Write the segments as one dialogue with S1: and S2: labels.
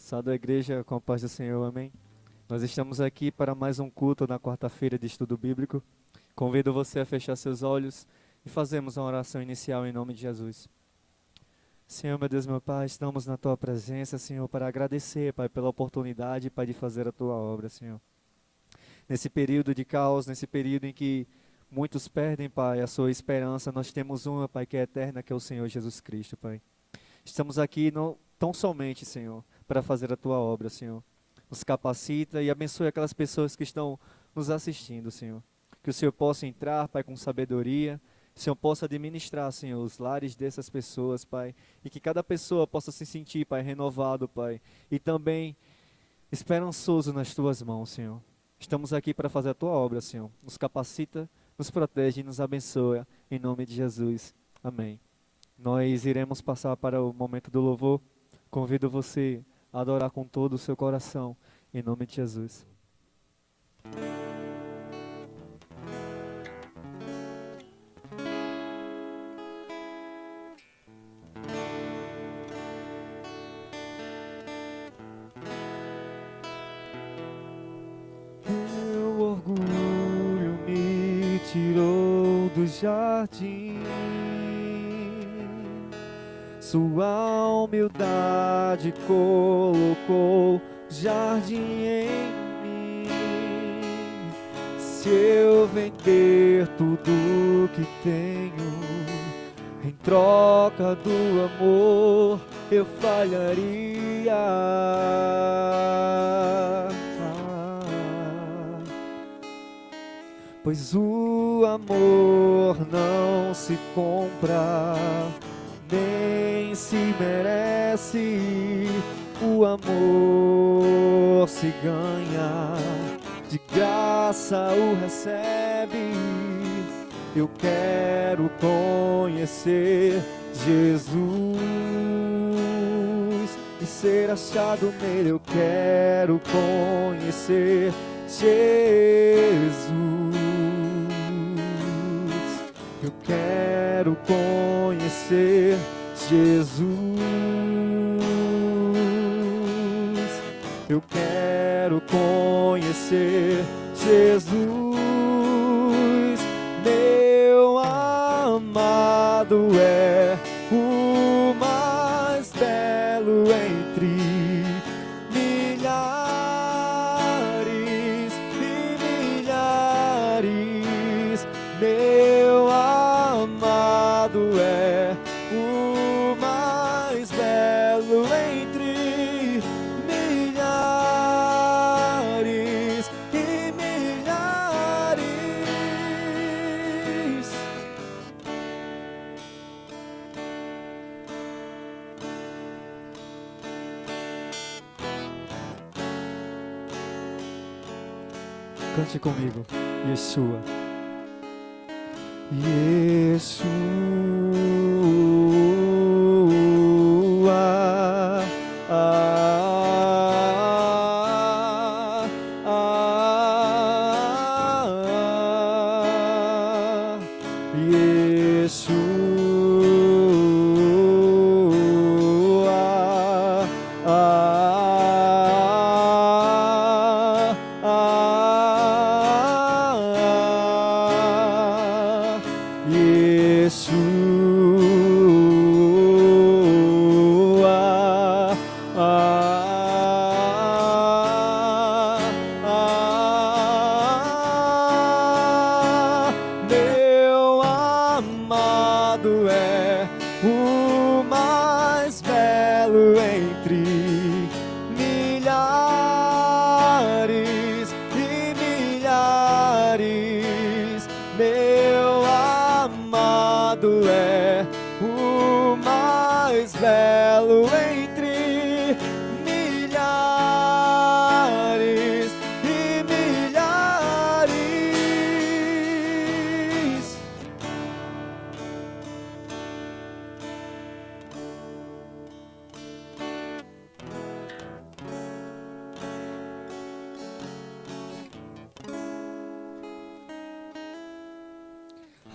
S1: Salve a igreja com a paz do Senhor, amém? Nós estamos aqui para mais um culto na quarta-feira de estudo bíblico. Convido você a fechar seus olhos e fazemos uma oração inicial em nome de Jesus. Senhor, meu Deus, meu Pai, estamos na Tua presença, Senhor, para agradecer, Pai, pela oportunidade, Pai, de fazer a Tua obra, Senhor. Nesse período de caos, nesse período em que muitos perdem, Pai, a sua esperança, nós temos uma, Pai, que é eterna, que é o Senhor Jesus Cristo, Pai. Estamos aqui não tão somente, Senhor, para fazer a Tua obra, Senhor. Nos capacita e abençoe aquelas pessoas que estão nos assistindo, Senhor. Que o Senhor possa entrar, Pai, com sabedoria. Que o Senhor possa administrar, Senhor, os lares dessas pessoas, Pai. E que cada pessoa possa se sentir, Pai, renovado, Pai. E também esperançoso nas Tuas mãos, Senhor. Estamos aqui para fazer a Tua obra, Senhor. Nos capacita, nos protege e nos abençoa. Em nome de Jesus. Amém. Nós iremos passar para o momento do louvor. Convido você a adorar com todo o seu coração, em nome de Jesus. Meu orgulho me tirou do jardim. Sua humildade colocou jardim em mim. Se eu vender tudo que tenho em troca do amor, eu falharia. Pois o amor não se compra, nem se merece. O amor se ganha, de graça o recebe. Eu quero conhecer Jesus e ser achado nele. Eu quero conhecer Jesus. Eu quero conhecer Jesus. Eu quero conhecer Jesus. Meu amado é o mais belo entre milhares e milhares. Meu amado é o mais belo entre milhares e milhares. Cante comigo, Yeshua. Yeshua, meu amado é o mais belo entre milhares e milhares. Meu amado é o mais belo entre milhares e milhares.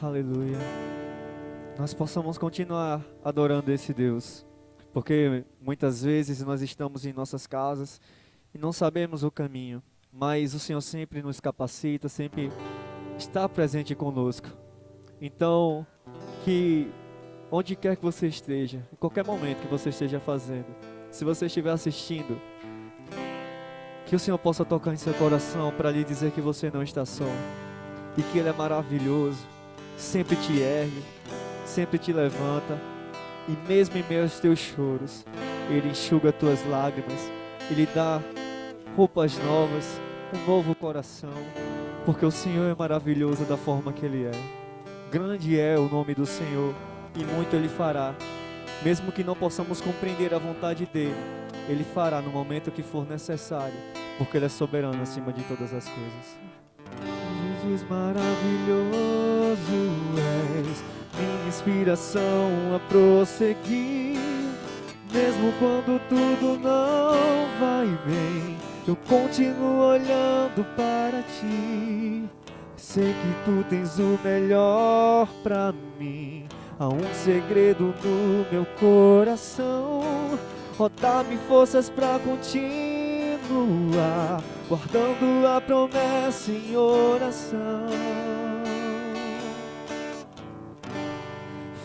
S1: Aleluia. Nós possamos continuar adorando esse Deus, Porque muitas vezes nós estamos em nossas casas e não sabemos o caminho, mas o Senhor sempre nos capacita, sempre está presente conosco. Então, que onde quer que você esteja, em qualquer momento que você esteja fazendo, se você estiver assistindo, que o Senhor possa tocar em seu coração para lhe dizer que você não está só e que Ele é maravilhoso, sempre te ergue, sempre te levanta e mesmo em meio aos teus choros, Ele enxuga tuas lágrimas, Ele dá roupas novas, um novo coração, porque o Senhor é maravilhoso da forma que Ele é. Grande é o nome do Senhor e muito Ele fará. Mesmo que não possamos compreender a vontade dEle, Ele fará no momento que for necessário, porque Ele é soberano acima de todas as coisas. Jesus maravilhoso és, minha inspiração a prosseguir. Mesmo quando tudo não vai bem, eu continuo olhando para Ti. Sei que Tu tens o melhor pra mim. Há um segredo no meu coração. Ó, dá-me forças pra continuar, guardando a promessa em oração.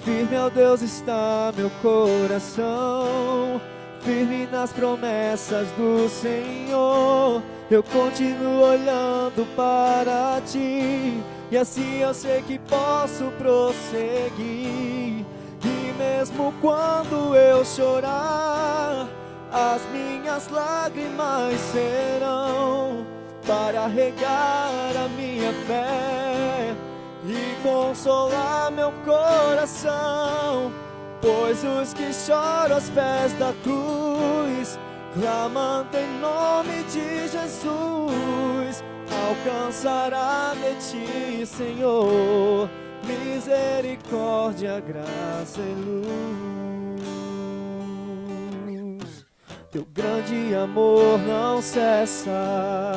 S1: Firme, ó Deus, está meu coração, firme nas promessas do Senhor. Eu continuo olhando para Ti, e assim eu sei que posso prosseguir. E mesmo quando eu chorar, as minhas lágrimas serão para regar a minha fé e consolar meu coração. Pois os que choram aos pés da cruz, clamando em nome de Jesus, alcançará de Ti, Senhor, misericórdia, graça e luz. Teu grande amor não cessa,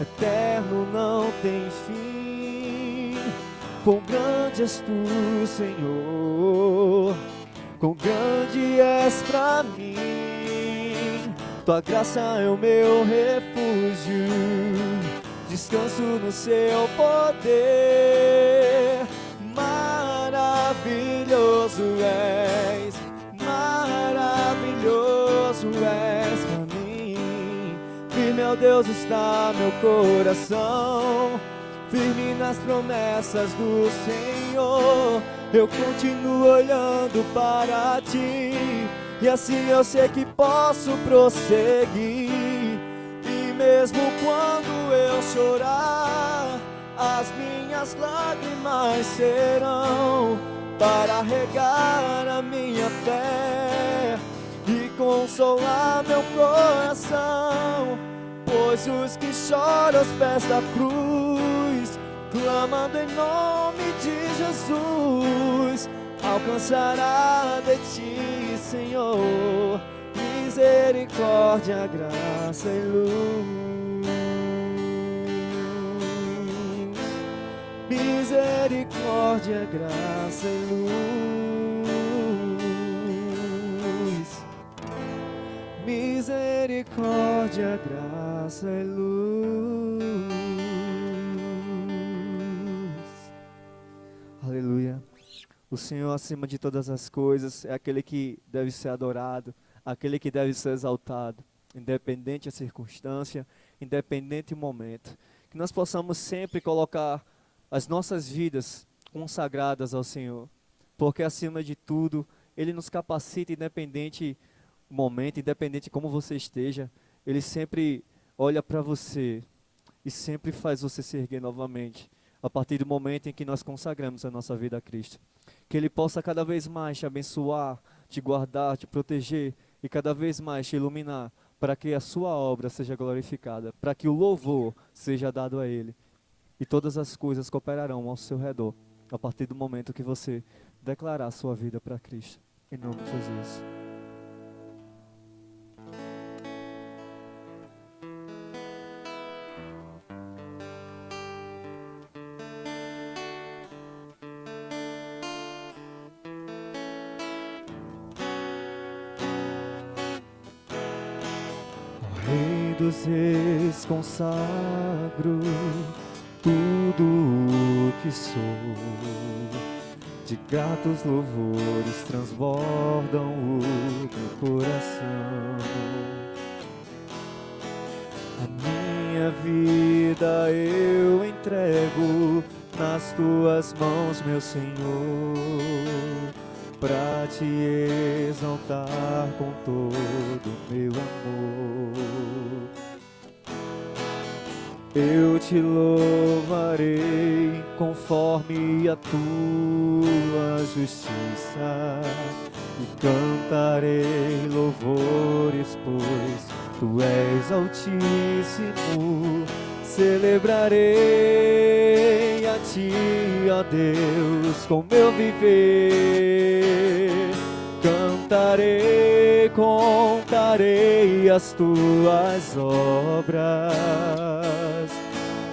S1: eterno, não tem fim. Quão grande és Tu, Senhor, quão grande és pra mim. Tua graça é o meu refúgio, descanso no Seu poder. Maravilhoso és, maravilhoso és pra mim. Firme, ó Deus, está meu coração, firme nas promessas do Senhor. Eu continuo olhando para Ti, e assim eu sei que posso prosseguir. E mesmo quando eu chorar, as minhas lágrimas serão para regar a minha fé e consolar meu coração. Pois os que choram aos pés da cruz, clamando em nome de Jesus, alcançará de Ti, Senhor, misericórdia, graça e luz. Misericórdia, graça e luz. Misericórdia, graça e luz. Aleluia. O Senhor, acima de todas as coisas, é aquele que deve ser adorado, aquele que deve ser exaltado, independente da circunstância, independente do momento. Que nós possamos sempre colocar as nossas vidas consagradas ao Senhor, porque acima de tudo, Ele nos capacita, independente do momento, independente de como você esteja, Ele sempre olha para você e sempre faz você se erguer novamente, a partir do momento em que nós consagramos a nossa vida a Cristo. Que Ele possa cada vez mais te abençoar, te guardar, te proteger e cada vez mais te iluminar, para que a sua obra seja glorificada, para que o louvor seja dado a Ele. E todas as coisas cooperarão ao seu redor, a partir do momento que você declarar a sua vida para Cristo. Em nome de Jesus. Rei dos Reis, consagro tudo o que sou. De gratos louvores transbordam o meu coração. A minha vida eu entrego nas tuas mãos, meu Senhor, pra te exaltar com todo o meu amor. Eu te louvarei conforme a tua justiça e cantarei louvores, pois tu és altíssimo. Celebrarei a ti, ó Deus, com meu viver. Cantarei, contarei as tuas obras,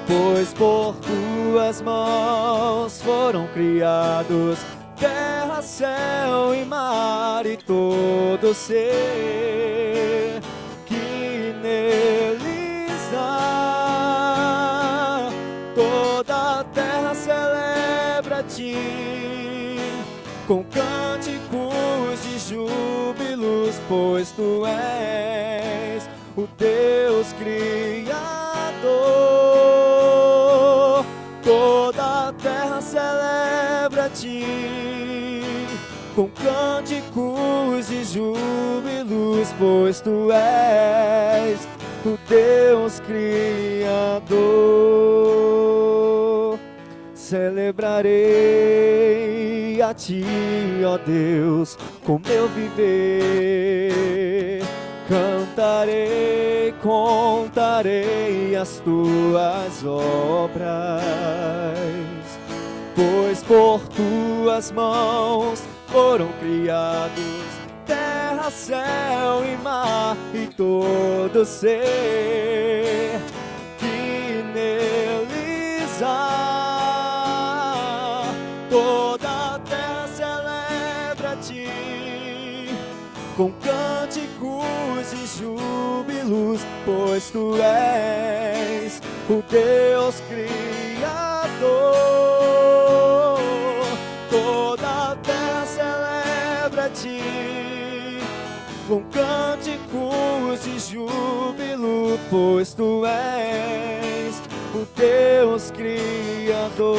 S1: pois por tuas mãos foram criados terra, céu e mar e todo ser que neles há. Toda a terra celebra a ti com cânticos de júbilos, pois tu és o Deus Criador. Toda a terra celebra a ti com cânticos de júbilos, pois tu és o Deus Criador. Celebrarei a ti, ó Deus, com meu viver. Cantarei, contarei as tuas obras, pois por tuas mãos foram criados terra, céu e mar e todo ser que neles há. Toda a terra celebra a ti com cânticos de júbilos, pois tu és o Deus Criador. Toda a terra celebra a ti com cânticos de júbilo, pois tu és o Deus Criador.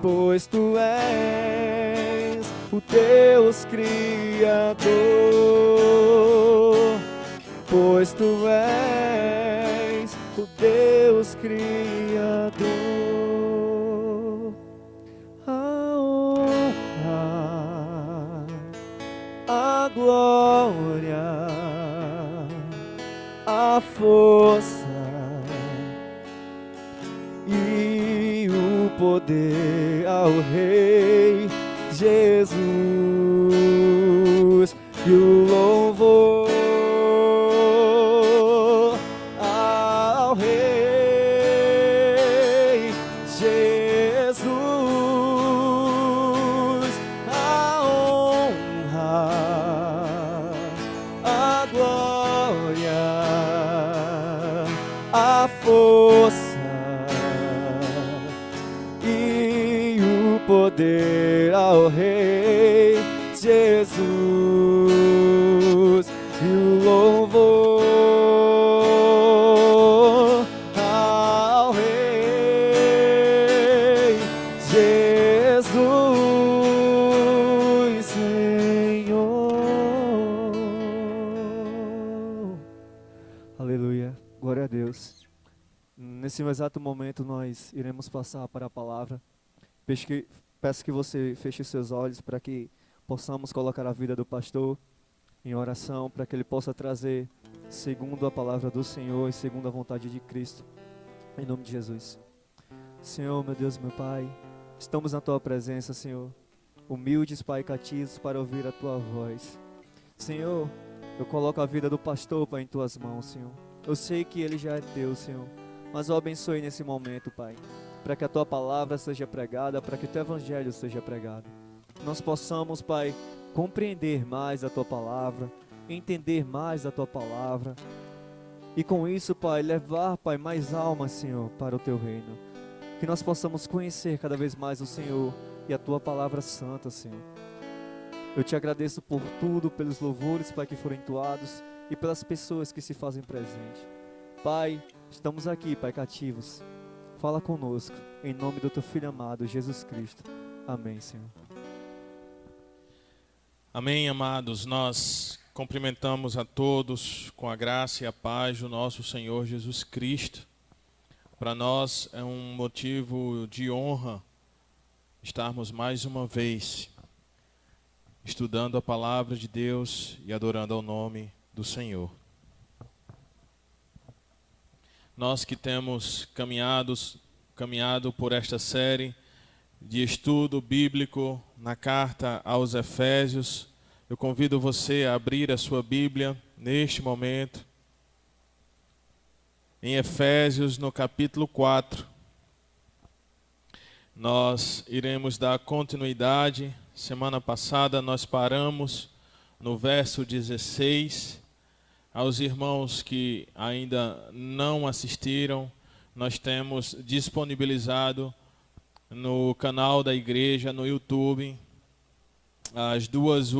S1: Pois tu és o Deus Criador. Pois tu és o Deus Criador. A honra, a glória, a força e o poder ao Rei Jesus, e o louvor ao Rei Jesus, a honra, a glória, a força e o poder ao Rei Jesus, e o louvor ao Rei Jesus, Senhor. Aleluia, glória a Deus. Nesse exato momento nós iremos passar para a palavra. Peço que você feche seus olhos para que possamos colocar a vida do pastor em oração, para que ele possa trazer segundo a palavra do Senhor e segundo a vontade de Cristo, em nome de Jesus. Senhor, meu Deus, meu Pai, estamos na Tua presença, Senhor, humildes, Pai, cativos para ouvir a Tua voz. Senhor, eu coloco a vida do pastor, Pai, em Tuas mãos, Senhor. Eu sei que ele já é Teu, Senhor, mas o abençoe nesse momento, Pai, para que a Tua palavra seja pregada, para que o Teu evangelho seja pregado. Nós possamos, Pai, compreender mais a Tua palavra, entender mais da Tua palavra. E com isso, Pai, levar, Pai, mais almas, Senhor, para o Teu reino. Que nós possamos conhecer cada vez mais o Senhor e a Tua palavra santa, Senhor. Eu Te agradeço por tudo, pelos louvores, Pai, que foram entoados e pelas pessoas que se fazem presente. Pai, estamos aqui, Pai, cativos. Fala conosco, em nome do Teu Filho amado, Jesus Cristo. Amém, Senhor.
S2: Amém, amados. Nós cumprimentamos a todos com a graça e a paz do nosso Senhor Jesus Cristo. Para nós é um motivo de honra estarmos mais uma vez estudando a palavra de Deus e adorando ao nome do Senhor. Nós que temos caminhado por esta série de estudo bíblico na carta aos Efésios, eu convido você a abrir a sua Bíblia neste momento, em Efésios, no capítulo 4. Nós iremos dar continuidade. Semana passada nós paramos no verso 16. Aos irmãos que ainda não assistiram, nós temos disponibilizado no canal da igreja, no YouTube, os dois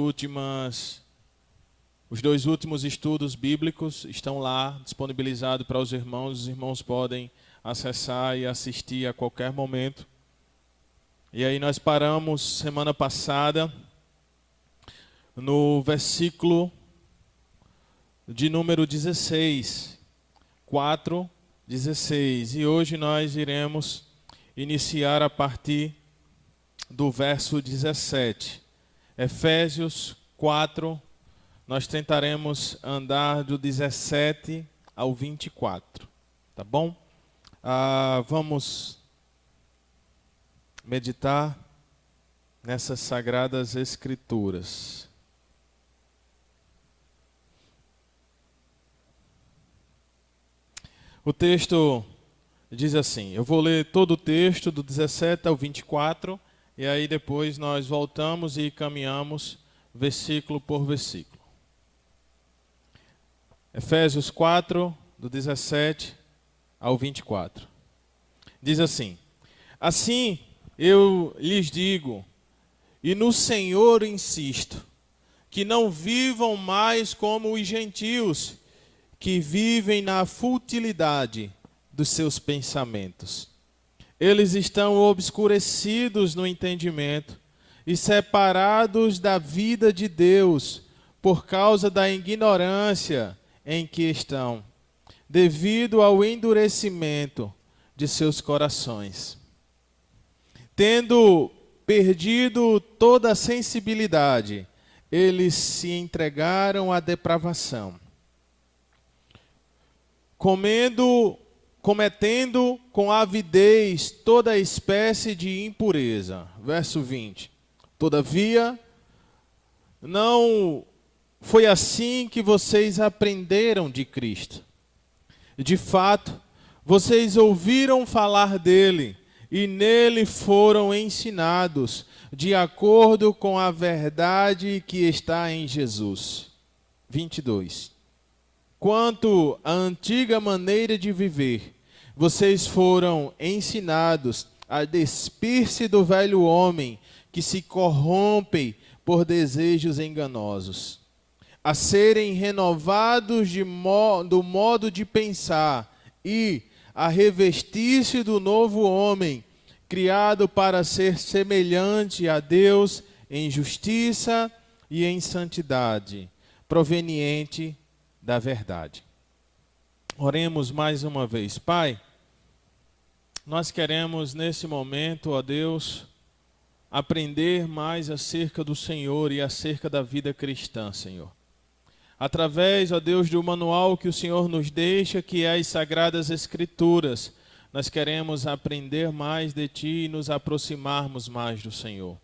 S2: últimos estudos bíblicos estão lá disponibilizados para os irmãos podem acessar e assistir a qualquer momento. E aí nós paramos semana passada no versículo de número 16, 4:16. E hoje nós iremos iniciar a partir do verso 17. Efésios 4, nós tentaremos andar do 17 ao 24, tá bom? Vamos meditar nessas sagradas escrituras. O texto diz assim, eu vou ler todo o texto do 17 ao 24, e aí depois nós voltamos e caminhamos versículo por versículo. Efésios 4, do 17 ao 24. Diz assim, assim eu lhes digo, e no Senhor insisto, que não vivam mais como os gentios, que vivem na futilidade dos seus pensamentos. Eles estão obscurecidos no entendimento e separados da vida de Deus por causa da ignorância em que estão, devido ao endurecimento de seus corações. Tendo perdido toda a sensibilidade, eles se entregaram à depravação, cometendo com avidez toda espécie de impureza. Verso 20. Todavia, não foi assim que vocês aprenderam de Cristo. De fato, vocês ouviram falar dele e nele foram ensinados, de acordo com a verdade que está em Jesus. 22. Quanto à antiga maneira de viver, vocês foram ensinados a despir-se do velho homem que se corrompe por desejos enganosos, a serem renovados do modo de pensar e a revestir-se do novo homem, criado para ser semelhante a Deus em justiça e em santidade, proveniente da verdade. Oremos mais uma vez. Pai, nós queremos nesse momento, ó Deus, aprender mais acerca do Senhor e acerca da vida cristã, Senhor. Através, ó Deus, do manual que o Senhor nos deixa, que é as Sagradas Escrituras, nós queremos aprender mais de Ti e nos aproximarmos mais do Senhor.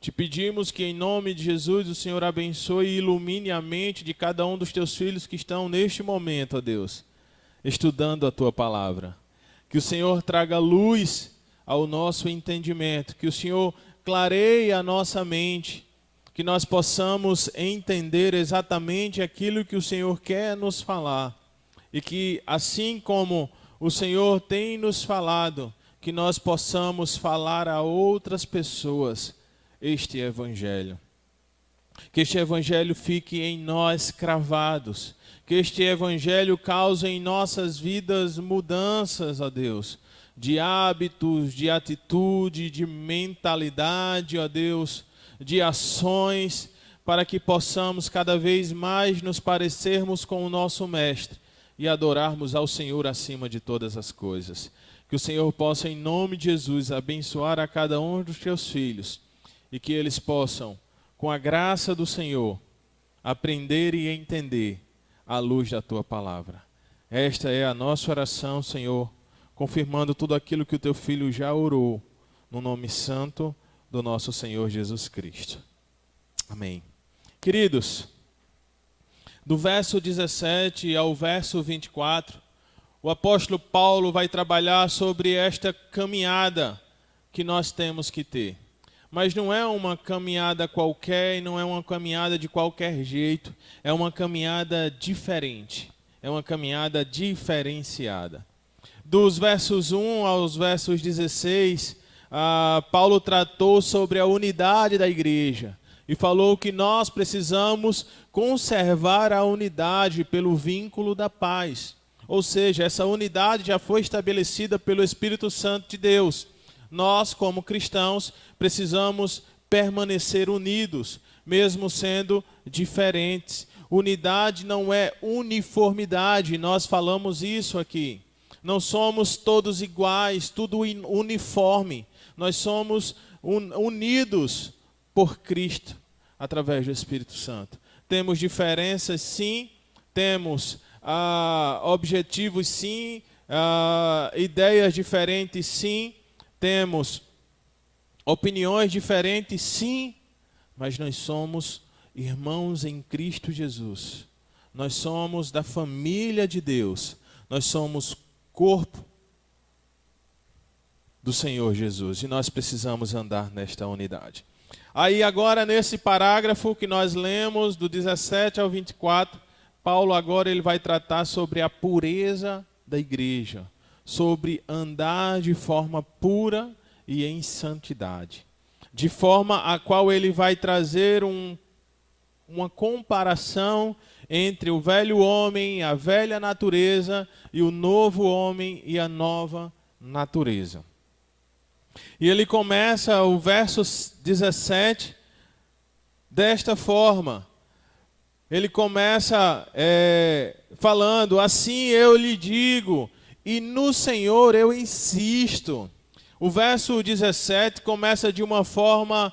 S2: Te pedimos que em nome de Jesus o Senhor abençoe e ilumine a mente de cada um dos Teus filhos que estão neste momento, ó Deus, estudando a Tua palavra. Que o Senhor traga luz ao nosso entendimento, que o Senhor clareie a nossa mente, que nós possamos entender exatamente aquilo que o Senhor quer nos falar. E que, assim como o Senhor tem nos falado, que nós possamos falar a outras pessoas este Evangelho. Que este Evangelho fique em nós cravados. Que este Evangelho cause em nossas vidas mudanças, ó Deus, de hábitos, de atitude, de mentalidade, ó Deus, de ações, para que possamos cada vez mais nos parecermos com o nosso Mestre e adorarmos ao Senhor acima de todas as coisas. Que o Senhor possa, em nome de Jesus, abençoar a cada um dos teus filhos e que eles possam, com a graça do Senhor, aprender e entender à luz da tua palavra. Esta é a nossa oração, Senhor, confirmando tudo aquilo que o teu filho já orou, no nome santo do nosso Senhor Jesus Cristo. Amém. Queridos, do verso 17 ao verso 24, o apóstolo Paulo vai trabalhar sobre esta caminhada que nós temos que ter. Mas não é uma caminhada qualquer e não é uma caminhada de qualquer jeito. É uma caminhada diferente. É uma caminhada diferenciada. Dos versos 1 aos versos 16, Paulo tratou sobre a unidade da igreja. E falou que nós precisamos conservar a unidade pelo vínculo da paz. Ou seja, essa unidade já foi estabelecida pelo Espírito Santo de Deus. Nós, como cristãos, precisamos permanecer unidos, mesmo sendo diferentes. Unidade não é uniformidade, nós falamos isso aqui. Não somos todos iguais, tudo uniforme. Nós somos unidos por Cristo, através do Espírito Santo. Temos diferenças, sim. Temos objetivos, sim. Ideias diferentes, sim. Temos opiniões diferentes, sim, mas nós somos irmãos em Cristo Jesus. Nós somos da família de Deus. Nós somos corpo do Senhor Jesus e nós precisamos andar nesta unidade. Aí agora nesse parágrafo que nós lemos do 17 ao 24, Paulo agora ele vai tratar sobre a pureza da igreja, sobre andar de forma pura e em santidade, de forma a qual ele vai trazer uma comparação entre o velho homem, a velha natureza, e o novo homem e a nova natureza. E ele começa o verso 17 desta forma. Ele começa falando, assim eu lhe digo, e no Senhor eu insisto. O verso 17 começa de uma forma,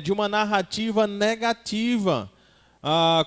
S2: de uma narrativa negativa,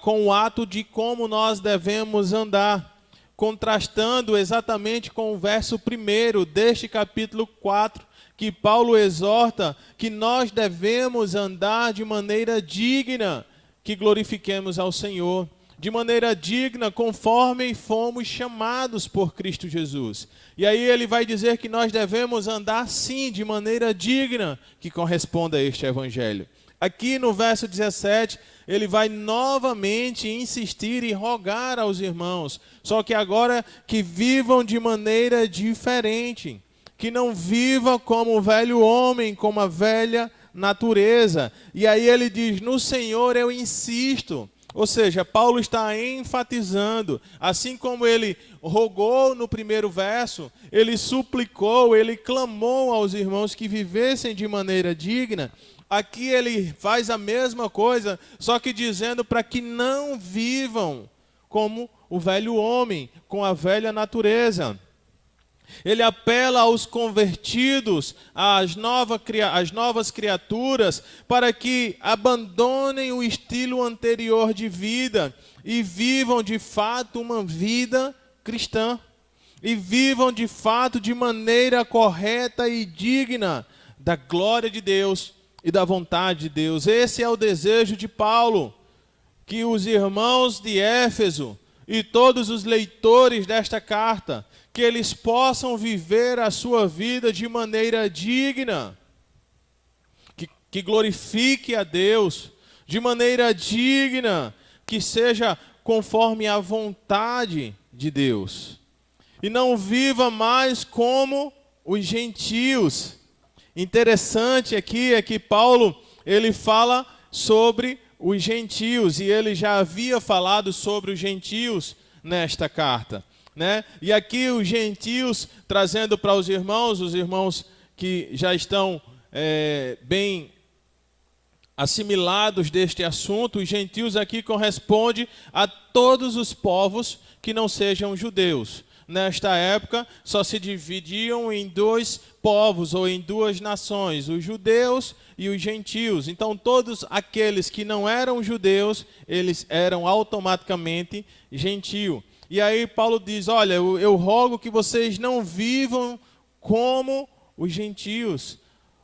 S2: com o ato de como nós devemos andar, contrastando exatamente com o verso 1 deste capítulo 4, que Paulo exorta que nós devemos andar de maneira digna, que glorifiquemos ao Senhor, de maneira digna, conforme fomos chamados por Cristo Jesus. E aí ele vai dizer que nós devemos andar sim, de maneira digna, que corresponda a este evangelho. Aqui no verso 17, ele vai novamente insistir e rogar aos irmãos, só que agora que vivam de maneira diferente, que não vivam como o velho homem, como a velha natureza. E aí ele diz, no Senhor eu insisto. Ou seja, Paulo está enfatizando, assim como ele rogou no primeiro verso, ele suplicou, ele clamou aos irmãos que vivessem de maneira digna. Aqui ele faz a mesma coisa, só que dizendo para que não vivam como o velho homem, com a velha natureza. Ele apela aos convertidos, às novas criaturas, para que abandonem o estilo anterior de vida e vivam de fato uma vida cristã. E vivam de fato de maneira correta e digna da glória de Deus e da vontade de Deus. Esse é o desejo de Paulo, que os irmãos de Éfeso e todos os leitores desta carta, que eles possam viver a sua vida de maneira digna, que glorifique a Deus, de maneira digna, que seja conforme a vontade de Deus. E não viva mais como os gentios. Interessante aqui é que Paulo, ele fala sobre os gentios, e ele já havia falado sobre os gentios nesta carta, né? E aqui os gentios, trazendo para os irmãos que já estão bem assimilados deste assunto, os gentios aqui corresponde a todos os povos que não sejam judeus. Nesta época, só se dividiam em dois povos ou em duas nações, os judeus e os gentios. Então, todos aqueles que não eram judeus, eles eram automaticamente gentio. E aí Paulo diz, olha, eu rogo que vocês não vivam como os gentios,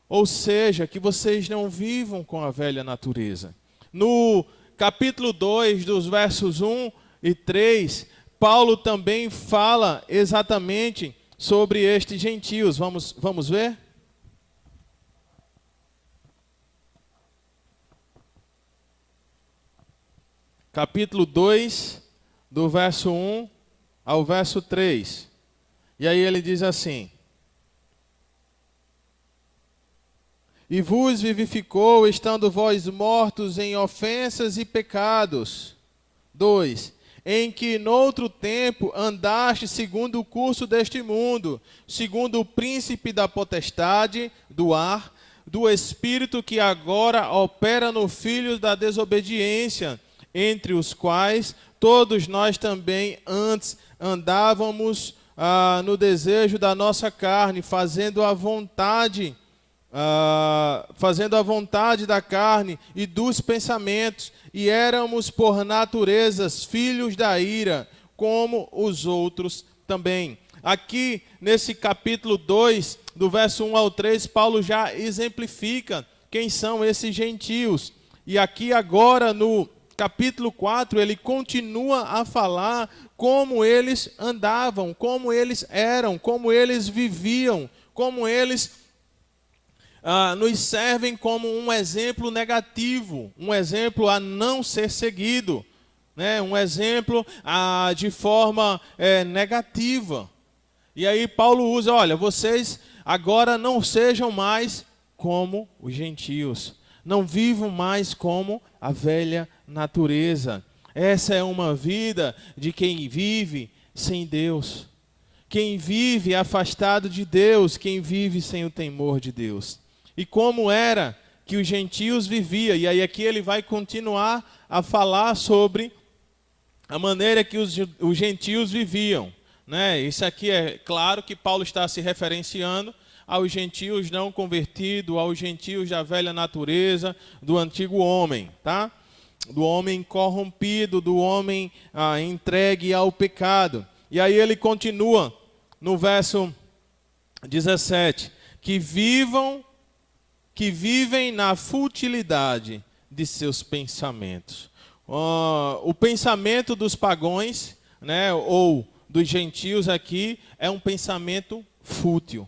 S2: ou seja, que vocês não vivam com a velha natureza. No capítulo 2, dos versos 1 e 3, Paulo também fala exatamente sobre estes gentios. Vamos ver? Capítulo 2, do verso 1 ao verso 3. E aí ele diz assim: E vos vivificou, estando vós mortos em ofensas e pecados. 2. Em que noutro tempo andaste segundo o curso deste mundo, segundo o príncipe da potestade do ar, do espírito que agora opera no filho da desobediência, entre os quais todos nós também antes andávamos no desejo da nossa carne, fazendo a vontade da carne e dos pensamentos, e éramos por naturezas filhos da ira, como os outros também. Aqui, nesse capítulo 2, do verso 1 ao 3, Paulo já exemplifica quem são esses gentios. E aqui agora, no capítulo 4, ele continua a falar como eles andavam, como eles eram, como eles viviam, como eles nos servem como um exemplo negativo, um exemplo a não ser seguido, né? Um exemplo de forma negativa. E aí Paulo usa, olha, vocês agora não sejam mais como os gentios, não vivam mais como a velha natureza. Essa é uma vida de quem vive sem Deus, quem vive afastado de Deus, quem vive sem o temor de Deus. E como era que os gentios viviam, e aí aqui ele vai continuar a falar sobre a maneira que os gentios viviam, né? Isso aqui é claro que Paulo está se referenciando aos gentios não convertidos, aos gentios da velha natureza, do antigo homem, tá? Do homem corrompido, do homem entregue ao pecado. E aí ele continua no verso 17, que vivem na futilidade de seus pensamentos. O pensamento dos pagãos, né, ou dos gentios aqui, é um pensamento fútil,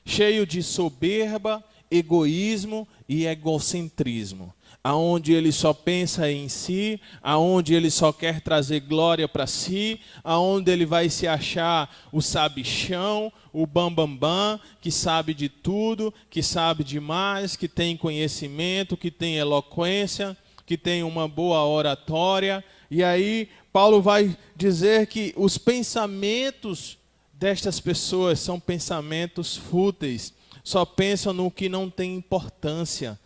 S2: cheio de soberba, egoísmo e egocentrismo, aonde ele só pensa em si, aonde ele só quer trazer glória para si, aonde ele vai se achar o sabichão, o bambambam, que sabe de tudo, que sabe demais, que tem conhecimento, que tem eloquência, que tem uma boa oratória. E aí Paulo vai dizer que os pensamentos destas pessoas são pensamentos fúteis, só pensam no que não tem importância.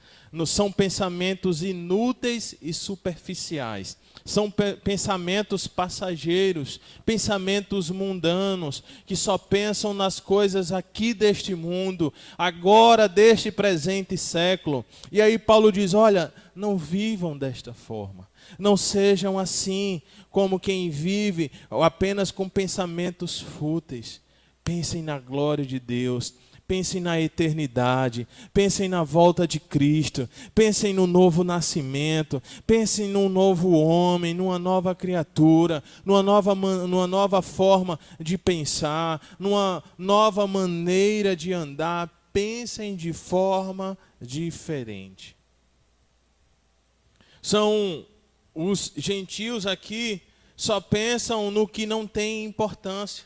S2: São pensamentos inúteis e superficiais. São pensamentos passageiros, pensamentos mundanos, que só pensam nas coisas aqui deste mundo, agora deste presente século. E aí Paulo diz, olha, não vivam desta forma. Não sejam assim, como quem vive apenas com pensamentos fúteis. Pensem na glória de Deus. Pensem na eternidade, pensem na volta de Cristo, pensem no novo nascimento, pensem num novo homem, numa nova criatura, numa nova forma de pensar, numa nova maneira de andar. Pensem de forma diferente. Os gentios aqui só pensam no que não tem importância.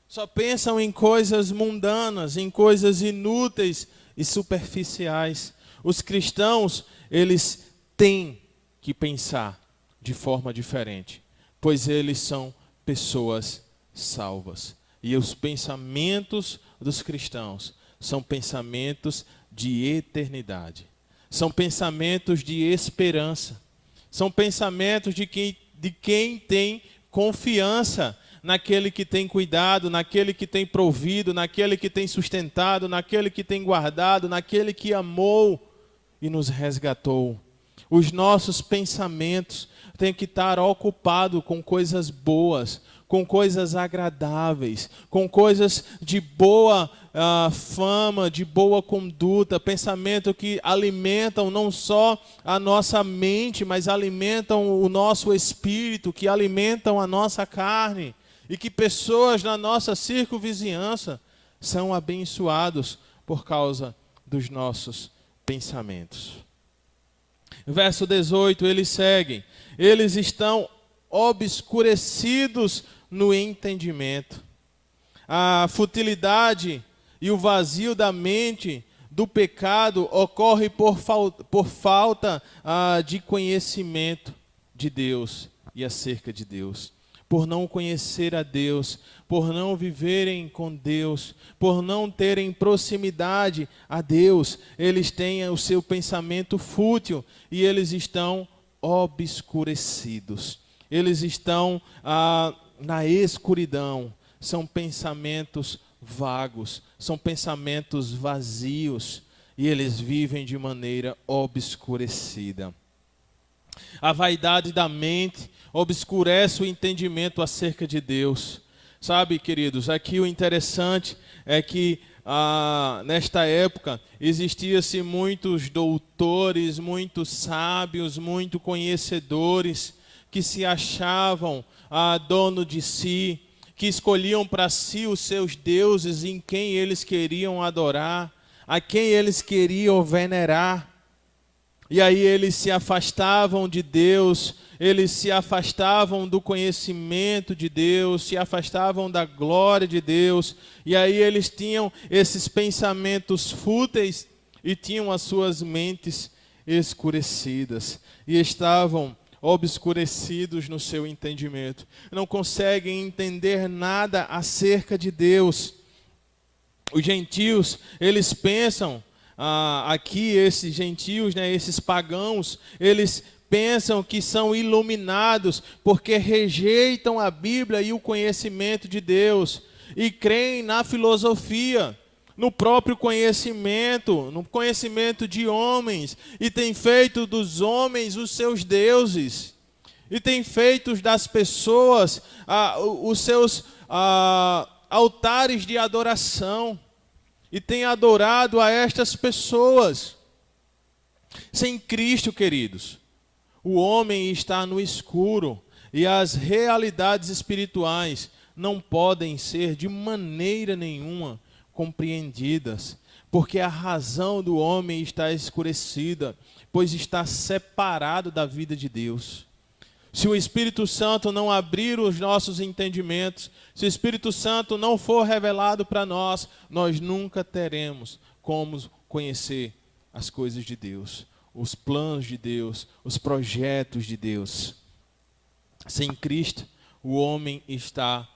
S2: Só pensam em coisas mundanas, em coisas inúteis e superficiais. Os cristãos, eles têm que pensar de forma diferente, pois eles são pessoas salvas. E os pensamentos dos cristãos são pensamentos de eternidade. São pensamentos de esperança. São pensamentos de quem tem confiança naquele que tem cuidado, naquele que tem provido, naquele que tem sustentado, naquele que tem guardado, naquele que amou e nos resgatou. Os nossos pensamentos têm que estar ocupados com coisas boas, com coisas agradáveis, com coisas de boa fama, de boa conduta, pensamento que alimentam não só a nossa mente, mas alimentam o nosso espírito, que alimentam a nossa carne, e que pessoas na nossa circunvizinhança são abençoados por causa dos nossos pensamentos. Verso 18, eles seguem. Eles estão obscurecidos no entendimento. A futilidade e o vazio da mente do pecado ocorre por falta de conhecimento de Deus e acerca de Deus. Por não conhecer a Deus, por não viverem com Deus, por não terem proximidade a Deus, eles têm o seu pensamento fútil e eles estão obscurecidos. Eles estão na escuridão. São pensamentos vagos, são pensamentos vazios e eles vivem de maneira obscurecida. A vaidade da mente obscurece o entendimento acerca de Deus. Sabe, queridos, aqui o interessante é que nesta época existiam-se muitos doutores, muitos sábios, muitos conhecedores que se achavam dono de si, que escolhiam para si os seus deuses em quem eles queriam adorar, a quem eles queriam venerar. E aí eles se afastavam de Deus, eles se afastavam do conhecimento de Deus, se afastavam da glória de Deus, e aí eles tinham esses pensamentos fúteis e tinham as suas mentes escurecidas, e estavam obscurecidos no seu entendimento. Não conseguem entender nada acerca de Deus. Os gentios, eles pensam, aqui esses gentios, esses pagãos, eles pensam que são iluminados porque rejeitam a Bíblia e o conhecimento de Deus e creem na filosofia, no próprio conhecimento, no conhecimento de homens, e têm feito dos homens os seus deuses, e têm feito das pessoas os seus altares de adoração, e têm adorado a estas pessoas. Sem Cristo, queridos, o homem está no escuro, e as realidades espirituais não podem ser de maneira nenhuma compreendidas, porque a razão do homem está escurecida, pois está separado da vida de Deus. Se o Espírito Santo não abrir os nossos entendimentos, se o Espírito Santo não for revelado para nós, nós nunca teremos como conhecer as coisas de Deus, os planos de Deus, os projetos de Deus. Sem Cristo, o homem está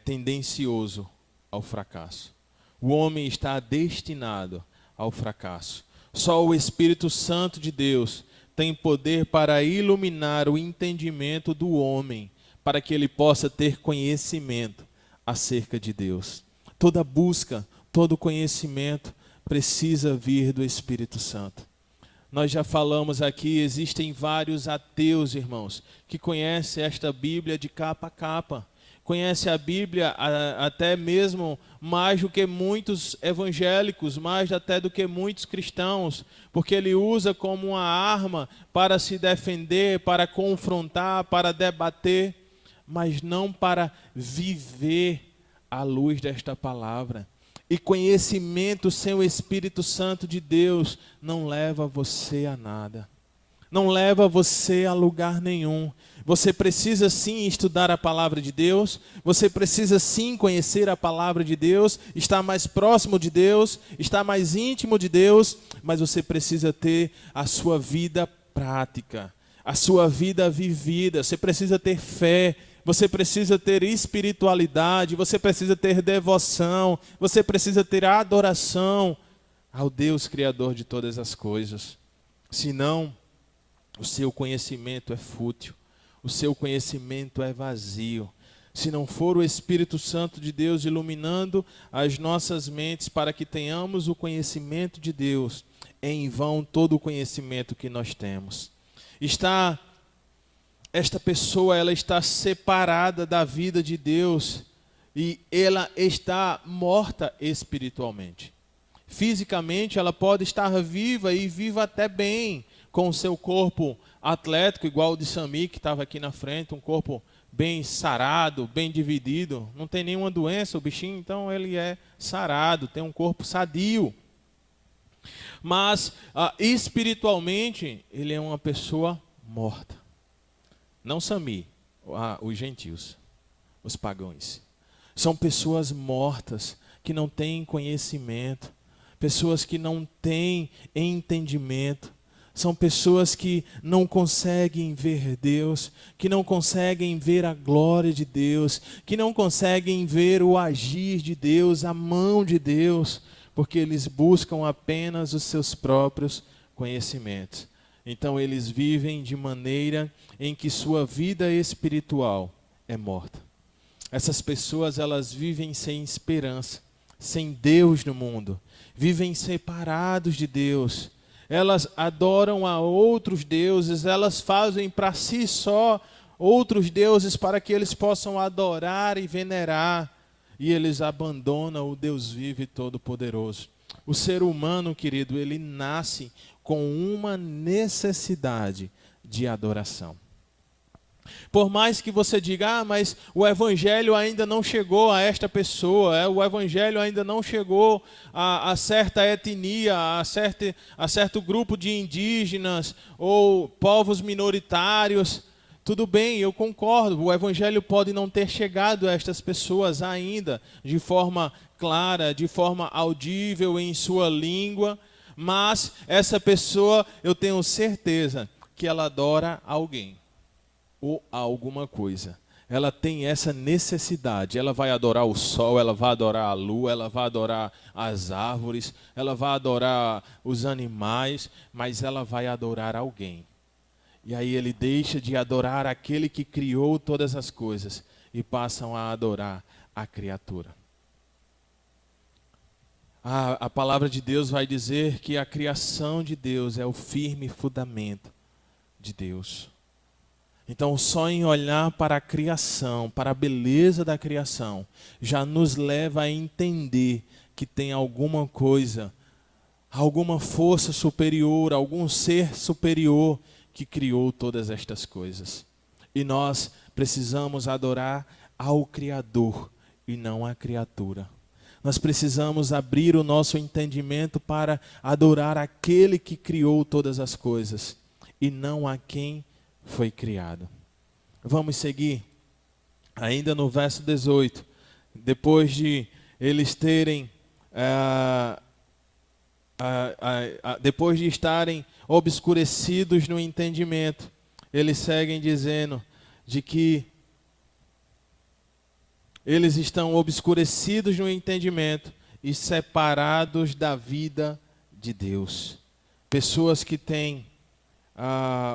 S2: tendencioso ao fracasso. O homem está destinado ao fracasso. Só o Espírito Santo de Deus tem poder para iluminar o entendimento do homem, para que ele possa ter conhecimento acerca de Deus. Toda busca, todo conhecimento precisa vir do Espírito Santo. Nós já falamos aqui, existem vários ateus, irmãos, que conhecem esta Bíblia de capa a capa. Conhece a Bíblia até mesmo mais do que muitos evangélicos, mais até do que muitos cristãos, porque ele usa como uma arma para se defender, para confrontar, para debater, mas não para viver à luz desta palavra. E conhecimento sem o Espírito Santo de Deus não leva você a nada. Não leva você a lugar nenhum. Você precisa sim estudar a palavra de Deus. Você precisa sim conhecer a palavra de Deus. Estar mais próximo de Deus. Estar mais íntimo de Deus. Mas você precisa ter a sua vida prática. A sua vida vivida. Você precisa ter fé. Você precisa ter espiritualidade, você precisa ter devoção, você precisa ter adoração ao Deus Criador de todas as coisas. Senão, o seu conhecimento é fútil, o seu conhecimento é vazio. Se não for o Espírito Santo de Deus iluminando as nossas mentes para que tenhamos o conhecimento de Deus, é em vão todo o conhecimento que nós temos. Esta pessoa, ela está separada da vida de Deus e ela está morta espiritualmente. Fisicamente, ela pode estar viva e viva até bem, com o seu corpo atlético, igual o de Sami, que estava aqui na frente, um corpo bem sarado, bem dividido. Não tem nenhuma doença o bichinho, então ele é sarado, tem um corpo sadio. Mas, espiritualmente, ele é uma pessoa morta. Não Sami, os gentios, os pagãos. São pessoas mortas, que não têm conhecimento, pessoas que não têm entendimento. São pessoas que não conseguem ver Deus, que não conseguem ver a glória de Deus, que não conseguem ver o agir de Deus, a mão de Deus, porque eles buscam apenas os seus próprios conhecimentos. Então eles vivem de maneira em que sua vida espiritual é morta. Essas pessoas, elas vivem sem esperança, sem Deus no mundo, vivem separados de Deus. Elas adoram a outros deuses, elas fazem para si só outros deuses para que eles possam adorar e venerar. E eles abandonam o Deus vivo e todo-poderoso. O ser humano, querido, ele nasce com uma necessidade de adoração. Por mais que você diga, mas o evangelho ainda não chegou a esta pessoa, o evangelho ainda não chegou a certa etnia, a certo grupo de indígenas ou povos minoritários. Tudo bem, eu concordo, o evangelho pode não ter chegado a estas pessoas ainda de forma clara, de forma audível em sua língua, mas essa pessoa, eu tenho certeza que ela adora alguém ou alguma coisa. Ela tem essa necessidade, ela vai adorar o sol, ela vai adorar a lua, ela vai adorar as árvores, ela vai adorar os animais, mas ela vai adorar alguém. E aí ele deixa de adorar aquele que criou todas as coisas e passam a adorar a criatura. A palavra de Deus vai dizer que a criação de Deus é o firme fundamento de Deus. Então, só em olhar para a criação, para a beleza da criação, já nos leva a entender que tem alguma coisa, alguma força superior, algum ser superior que criou todas estas coisas. E nós precisamos adorar ao Criador e não à criatura. Nós precisamos abrir o nosso entendimento para adorar aquele que criou todas as coisas e não a quem foi criado. Vamos seguir. Ainda no verso 18. Depois de eles terem... depois de estarem obscurecidos no entendimento, eles seguem dizendo de que eles estão obscurecidos no entendimento e separados da vida de Deus. Pessoas que têm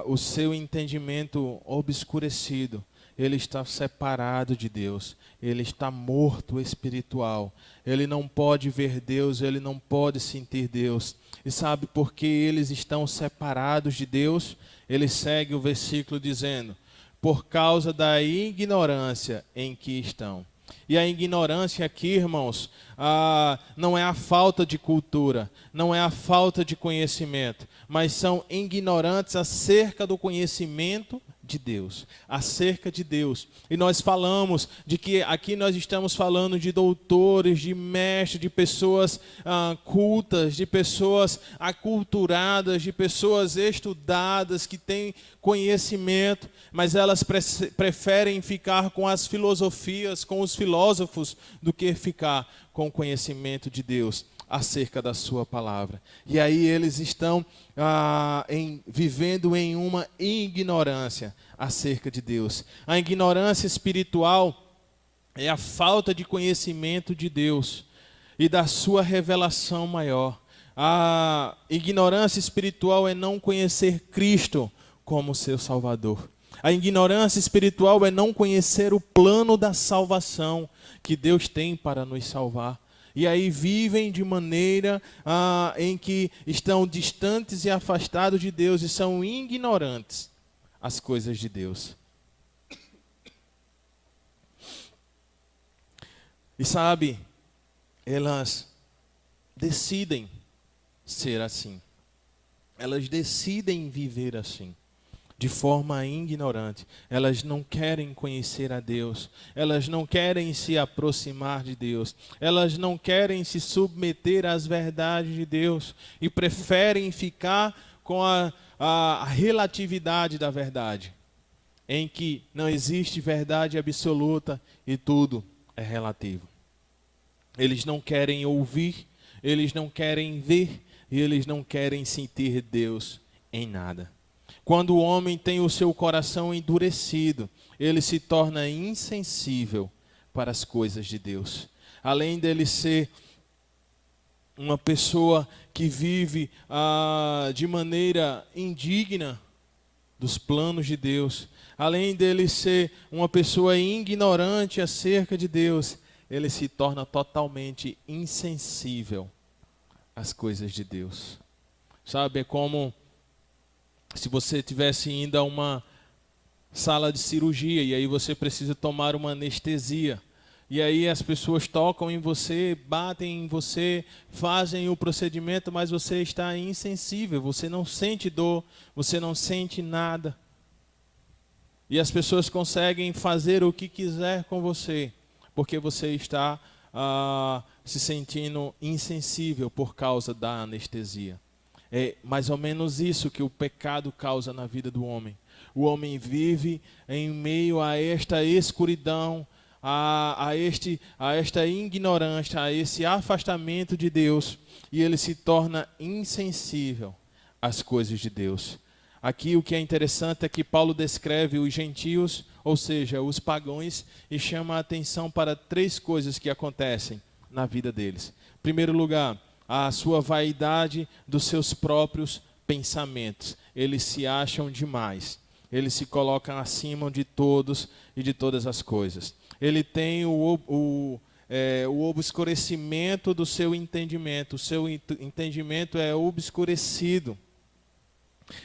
S2: o seu entendimento obscurecido, ele está separado de Deus, ele está morto espiritual, ele não pode ver Deus, ele não pode sentir Deus. E sabe por que eles estão separados de Deus? Ele segue o versículo dizendo, por causa da ignorância em que estão. E a ignorância aqui, irmãos, não é a falta de cultura, não é a falta de conhecimento, mas são ignorantes acerca do conhecimento de Deus, acerca de Deus. E nós falamos de que aqui nós estamos falando de doutores, de mestres, de pessoas cultas, de pessoas aculturadas, de pessoas estudadas, que têm conhecimento, mas elas preferem ficar com as filosofias, com os filósofos, do que ficar com o conhecimento de Deus acerca da sua palavra. E aí eles estão vivendo em uma ignorância acerca de Deus. A ignorância espiritual é a falta de conhecimento de Deus e da sua revelação maior. A ignorância espiritual é não conhecer Cristo como seu Salvador. A ignorância espiritual é não conhecer o plano da salvação que Deus tem para nos salvar. E aí vivem de maneira em que estão distantes e afastados de Deus e são ignorantes às coisas de Deus. E sabe, elas decidem ser assim. Elas decidem viver assim, de forma ignorante. Elas não querem conhecer a Deus. Elas não querem se aproximar de Deus. Elas não querem se submeter às verdades de Deus. E preferem ficar com a relatividade da verdade, em que não existe verdade absoluta e tudo é relativo. Eles não querem ouvir, eles não querem ver e eles não querem sentir Deus em nada. Quando o homem tem o seu coração endurecido, ele se torna insensível para as coisas de Deus. Além dele ser uma pessoa que vive de maneira indigna dos planos de Deus, além dele ser uma pessoa ignorante acerca de Deus, ele se torna totalmente insensível às coisas de Deus. Sabe, é como se você estivesse indo a uma sala de cirurgia e aí você precisa tomar uma anestesia. E aí as pessoas tocam em você, batem em você, fazem o procedimento, mas você está insensível, você não sente dor, você não sente nada. E as pessoas conseguem fazer o que quiser com você, porque você está se sentindo insensível por causa da anestesia. É mais ou menos isso que o pecado causa na vida do homem. O homem vive em meio a esta escuridão, a esta ignorância, a esse afastamento de Deus, e ele se torna insensível às coisas de Deus. Aqui o que é interessante é que Paulo descreve os gentios, ou seja, os pagãos, e chama a atenção para 3 coisas que acontecem na vida deles. Em primeiro lugar, a sua vaidade dos seus próprios pensamentos. Eles se acham demais. Eles se colocam acima de todos e de todas as coisas. Ele tem o obscurecimento do seu entendimento. O seu entendimento é obscurecido.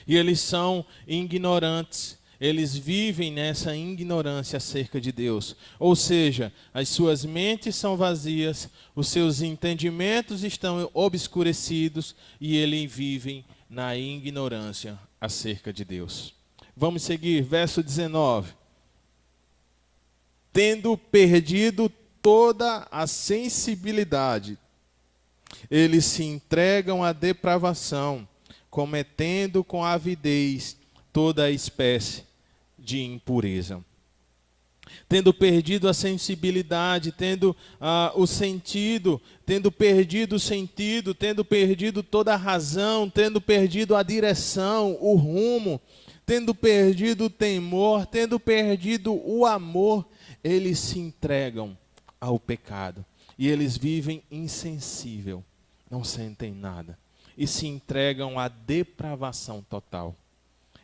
S2: E eles são ignorantes. Eles vivem nessa ignorância acerca de Deus. Ou seja, as suas mentes são vazias, os seus entendimentos estão obscurecidos e eles vivem na ignorância acerca de Deus. Vamos seguir, verso 19. Tendo perdido toda a sensibilidade, eles se entregam à depravação, cometendo com avidez toda a espécie de impureza. Tendo perdido a sensibilidade, tendo o sentido, tendo perdido o sentido, tendo perdido toda a razão, tendo perdido a direção, o rumo, tendo perdido o temor, tendo perdido o amor, eles se entregam ao pecado. E eles vivem insensível, não sentem nada. E se entregam à depravação total.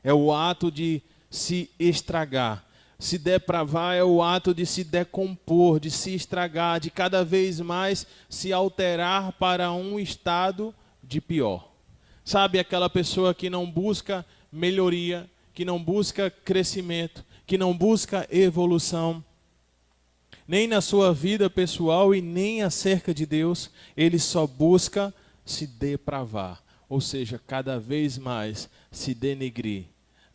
S2: É o ato de se estragar. Se depravar é o ato de se decompor, de se estragar, de cada vez mais se alterar para um estado de pior. Sabe, aquela pessoa que não busca melhoria, que não busca crescimento, que não busca evolução, nem na sua vida pessoal e nem acerca de Deus, ele só busca se depravar, ou seja, cada vez mais se denegrir,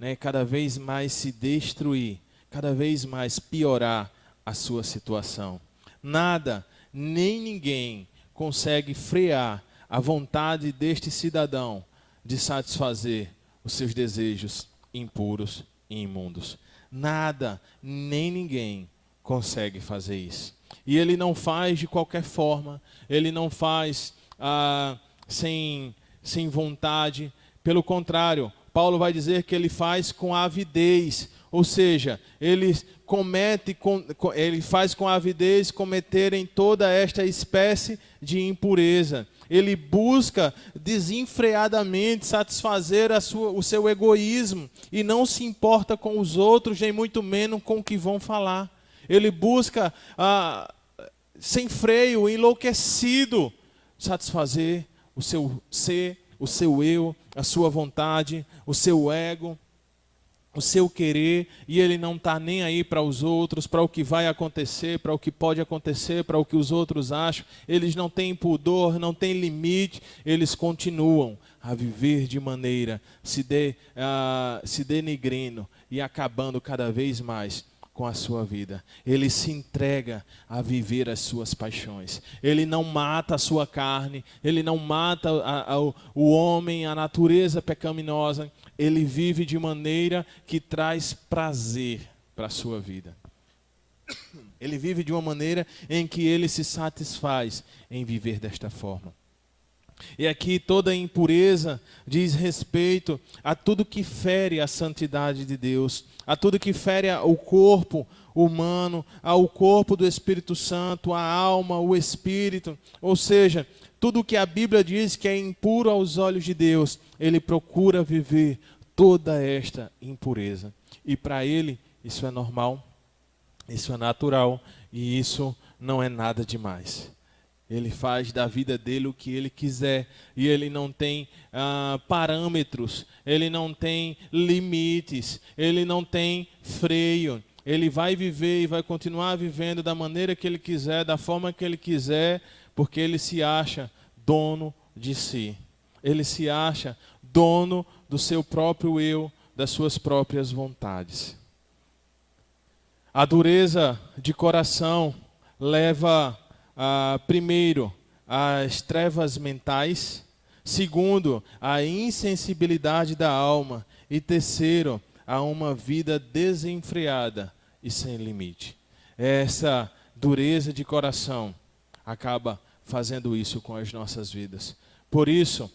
S2: né, cada vez mais se destruir, cada vez mais piorar a sua situação. Nada, nem ninguém consegue frear a vontade deste cidadão de satisfazer os seus desejos impuros e imundos. Nada, nem ninguém consegue fazer isso. E ele não faz de qualquer forma, ele não faz sem vontade. Pelo contrário, Paulo vai dizer que ele faz com avidez, ou seja, ele faz com avidez cometerem toda esta espécie de impureza. Ele busca desenfreadamente satisfazer o seu egoísmo e não se importa com os outros, nem muito menos com o que vão falar. Ele busca, sem freio, enlouquecido, satisfazer o seu ser, o seu eu, a sua vontade, o seu ego, o seu querer, e ele não está nem aí para os outros, para o que vai acontecer, para o que pode acontecer, para o que os outros acham. Eles não têm pudor, não têm limite, eles continuam a viver de maneira se denigrindo e acabando cada vez mais com a sua vida. Ele se entrega a viver as suas paixões. Ele não mata a sua carne, ele não mata o homem, a natureza pecaminosa. Ele vive de maneira que traz prazer para a sua vida. Ele vive de uma maneira em que ele se satisfaz em viver desta forma. E aqui toda impureza diz respeito a tudo que fere a santidade de Deus, a tudo que fere o corpo humano, ao corpo do Espírito Santo, a alma, o espírito, ou seja, tudo que a Bíblia diz que é impuro aos olhos de Deus, ele procura viver toda esta impureza. E para ele isso é normal, isso é natural e isso não é nada demais. Ele faz da vida dele o que ele quiser e ele não tem parâmetros, ele não tem limites, ele não tem freio. Ele vai viver e vai continuar vivendo da maneira que ele quiser, da forma que ele quiser, porque ele se acha dono de si. Ele se acha dono do seu próprio eu, das suas próprias vontades. A dureza de coração leva primeiro, às trevas mentais. Segundo, à insensibilidade da alma. E terceiro, a uma vida desenfreada e sem limite. Essa dureza de coração acaba fazendo isso com as nossas vidas. Por isso,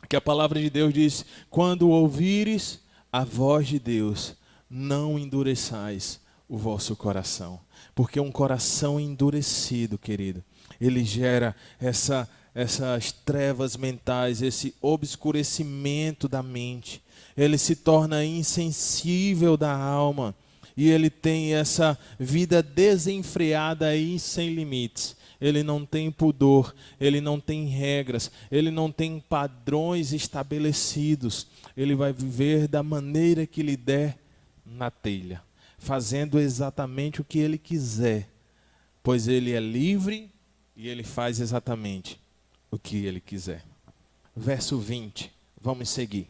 S2: que a palavra de Deus diz: quando ouvires a voz de Deus, não endureçais o vosso coração. Porque um coração endurecido, querido, ele gera essas trevas mentais, esse obscurecimento da mente. Ele se torna insensível da alma. E ele tem essa vida desenfreada e sem limites. Ele não tem pudor, ele não tem regras, ele não tem padrões estabelecidos. Ele vai viver da maneira que lhe der na telha, fazendo exatamente o que ele quiser, pois ele é livre e ele faz exatamente o que ele quiser. Verso 20, vamos seguir.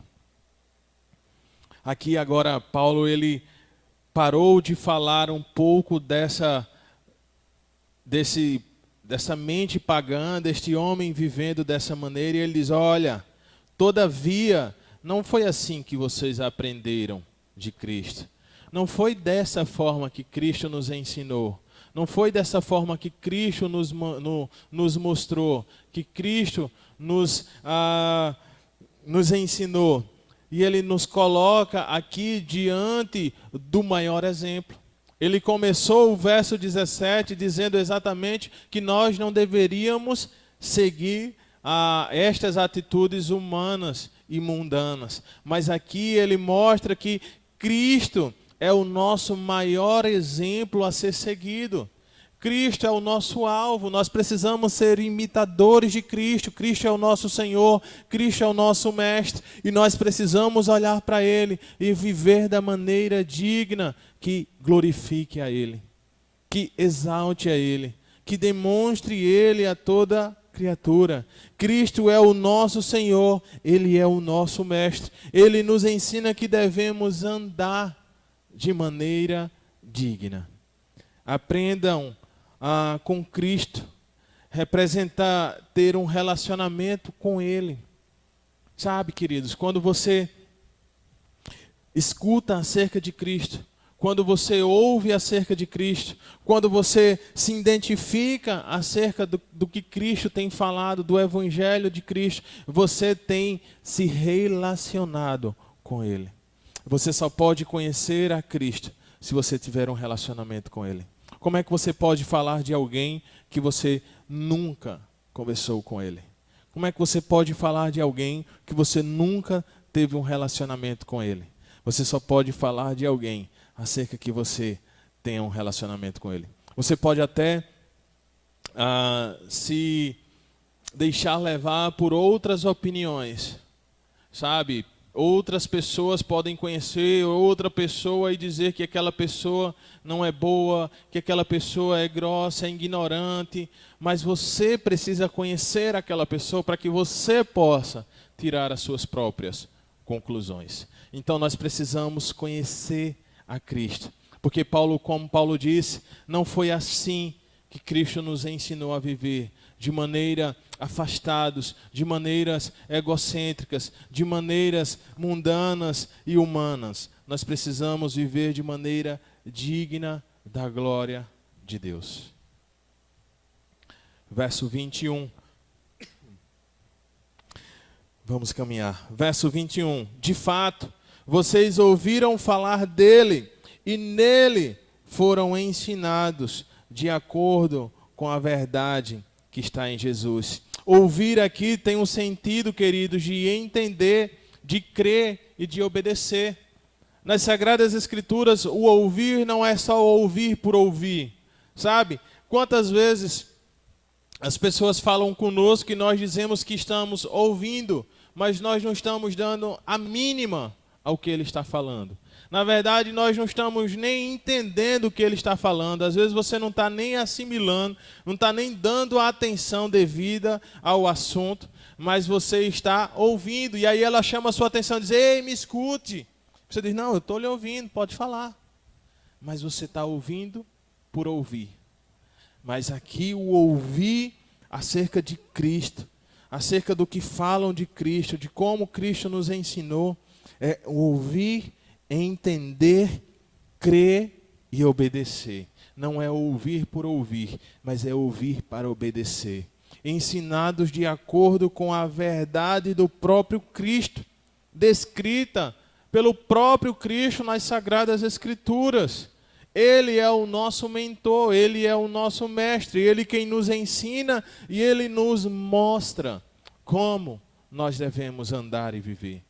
S2: Aqui agora Paulo ele parou de falar um pouco dessa mente pagã, deste homem vivendo dessa maneira, e ele diz: olha, todavia, não foi assim que vocês aprenderam de Cristo. Não foi dessa forma que Cristo nos ensinou. Não foi dessa forma que Cristo nos mostrou, que Cristo nos ensinou. E ele nos coloca aqui diante do maior exemplo. Ele começou o verso 17 dizendo exatamente que nós não deveríamos seguir estas atitudes humanas e mundanas. Mas aqui ele mostra que Cristo é o nosso maior exemplo a ser seguido. Cristo é o nosso alvo, nós precisamos ser imitadores de Cristo. Cristo é o nosso Senhor, Cristo é o nosso Mestre, e nós precisamos olhar para Ele e viver da maneira digna que glorifique a Ele, que exalte a Ele, que demonstre Ele a toda criatura. Cristo é o nosso Senhor, Ele é o nosso Mestre. Ele nos ensina que devemos andar de maneira digna. Aprendam com Cristo, representar ter um relacionamento com Ele. Sabe, queridos, quando você escuta acerca de Cristo, quando você ouve acerca de Cristo, quando você se identifica acerca do que Cristo tem falado, do Evangelho de Cristo, você tem se relacionado com Ele. Você só pode conhecer a Cristo se você tiver um relacionamento com Ele. Como é que você pode falar de alguém que você nunca conversou com Ele? Como é que você pode falar de alguém que você nunca teve um relacionamento com Ele? Você só pode falar de alguém acerca que você tenha um relacionamento com Ele. Você pode até se deixar levar por outras opiniões, sabe? Outras pessoas podem conhecer outra pessoa e dizer que aquela pessoa não é boa, que aquela pessoa é grossa, é ignorante, mas você precisa conhecer aquela pessoa para que você possa tirar as suas próprias conclusões. Então nós precisamos conhecer a Cristo, porque como Paulo disse, não foi assim que Cristo nos ensinou a viver, de maneira afastados, de maneiras egocêntricas, de maneiras mundanas e humanas. Nós precisamos viver de maneira digna da glória de Deus. Verso 21. Vamos caminhar. Verso 21. De fato, vocês ouviram falar dele e nele foram ensinados de acordo com a verdade que está em Jesus. Ouvir aqui tem um sentido, queridos, de entender, de crer e de obedecer. Nas Sagradas Escrituras, o ouvir não é só ouvir por ouvir, sabe? Quantas vezes as pessoas falam conosco que nós dizemos que estamos ouvindo, mas nós não estamos dando a mínima ao que ele está falando. Na verdade, nós não estamos nem entendendo o que ele está falando. Às vezes você não está nem assimilando, não está nem dando a atenção devida ao assunto, mas você está ouvindo. E aí ela chama a sua atenção e diz, ei, me escute. Você diz, não, eu estou lhe ouvindo, pode falar. Mas você está ouvindo por ouvir. Mas aqui o ouvir acerca de Cristo, acerca do que falam de Cristo, de como Cristo nos ensinou, é o ouvir, entender, crer e obedecer. Não é ouvir por ouvir, mas é ouvir para obedecer. Ensinados de acordo com a verdade do próprio Cristo, descrita pelo próprio Cristo nas Sagradas Escrituras. Ele é o nosso mentor, Ele é o nosso mestre, Ele quem nos ensina e Ele nos mostra como nós devemos andar e viver.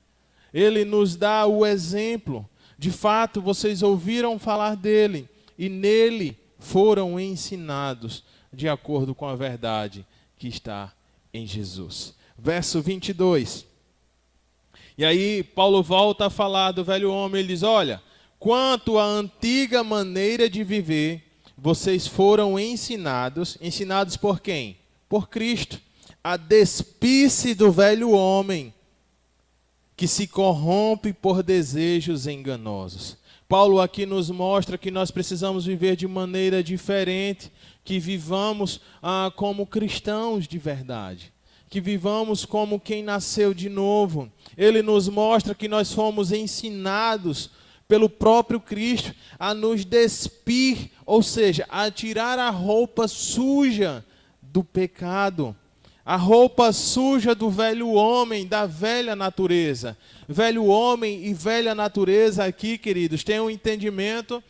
S2: Ele nos dá o exemplo. De fato, vocês ouviram falar dele e nele foram ensinados de acordo com a verdade que está em Jesus. Verso 22. E aí Paulo volta a falar do velho homem, ele diz, olha, quanto à antiga maneira de viver, vocês foram ensinados por quem? Por Cristo, a despir-se do velho homem, que se corrompe por desejos enganosos. Paulo aqui nos mostra que nós precisamos viver de maneira diferente, que vivamos como cristãos de verdade, que vivamos como quem nasceu de novo. Ele nos mostra que nós fomos ensinados pelo próprio Cristo a nos despir, ou seja, a tirar a roupa suja do pecado, a roupa suja do velho homem, da velha natureza. Velho homem e velha natureza aqui, queridos, tem um entendimento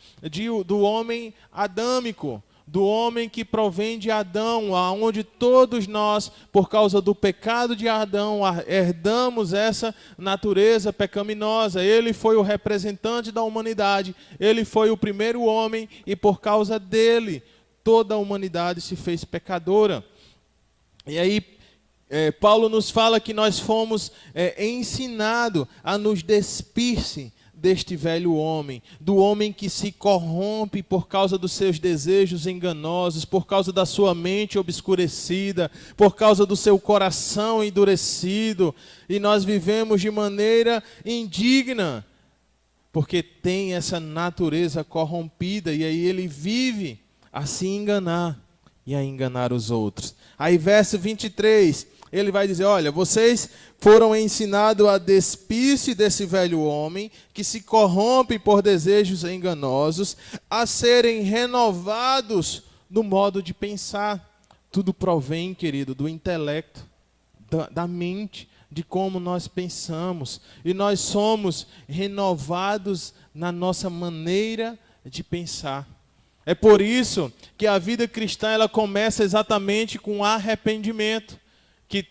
S2: do homem adâmico, do homem que provém de Adão, aonde todos nós, por causa do pecado de Adão, herdamos essa natureza pecaminosa. Ele foi o representante da humanidade, ele foi o primeiro homem e por causa dele, toda a humanidade se fez pecadora. E aí, Paulo nos fala que nós fomos ensinados a nos despir-se deste velho homem, do homem que se corrompe por causa dos seus desejos enganosos, por causa da sua mente obscurecida, por causa do seu coração endurecido, e nós vivemos de maneira indigna, porque tem essa natureza corrompida, e aí ele vive a se enganar e a enganar os outros. Aí verso 23, ele vai dizer, olha, vocês foram ensinados a despir-se desse velho homem, que se corrompe por desejos enganosos, a serem renovados no modo de pensar. Tudo provém, querido, do intelecto, da mente, de como nós pensamos. E nós somos renovados na nossa maneira de pensar. É por isso que a vida cristã ela começa exatamente com arrependimento, que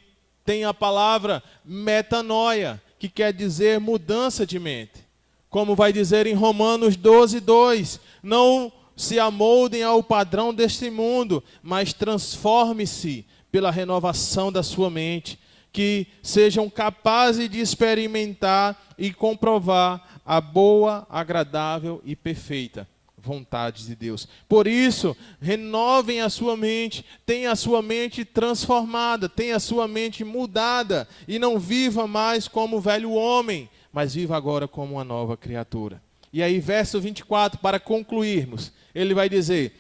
S2: tem a palavra metanoia, que quer dizer mudança de mente. Como vai dizer em Romanos 12:2, não se amoldem ao padrão deste mundo, mas transforme-se pela renovação da sua mente, que sejam capazes de experimentar e comprovar a boa, agradável e perfeita vontade de Deus. Por isso, renovem a sua mente, tenha a sua mente transformada, tenha a sua mente mudada, e não viva mais como o velho homem, mas viva agora como uma nova criatura. E aí, verso 24, para concluirmos, ele vai dizer,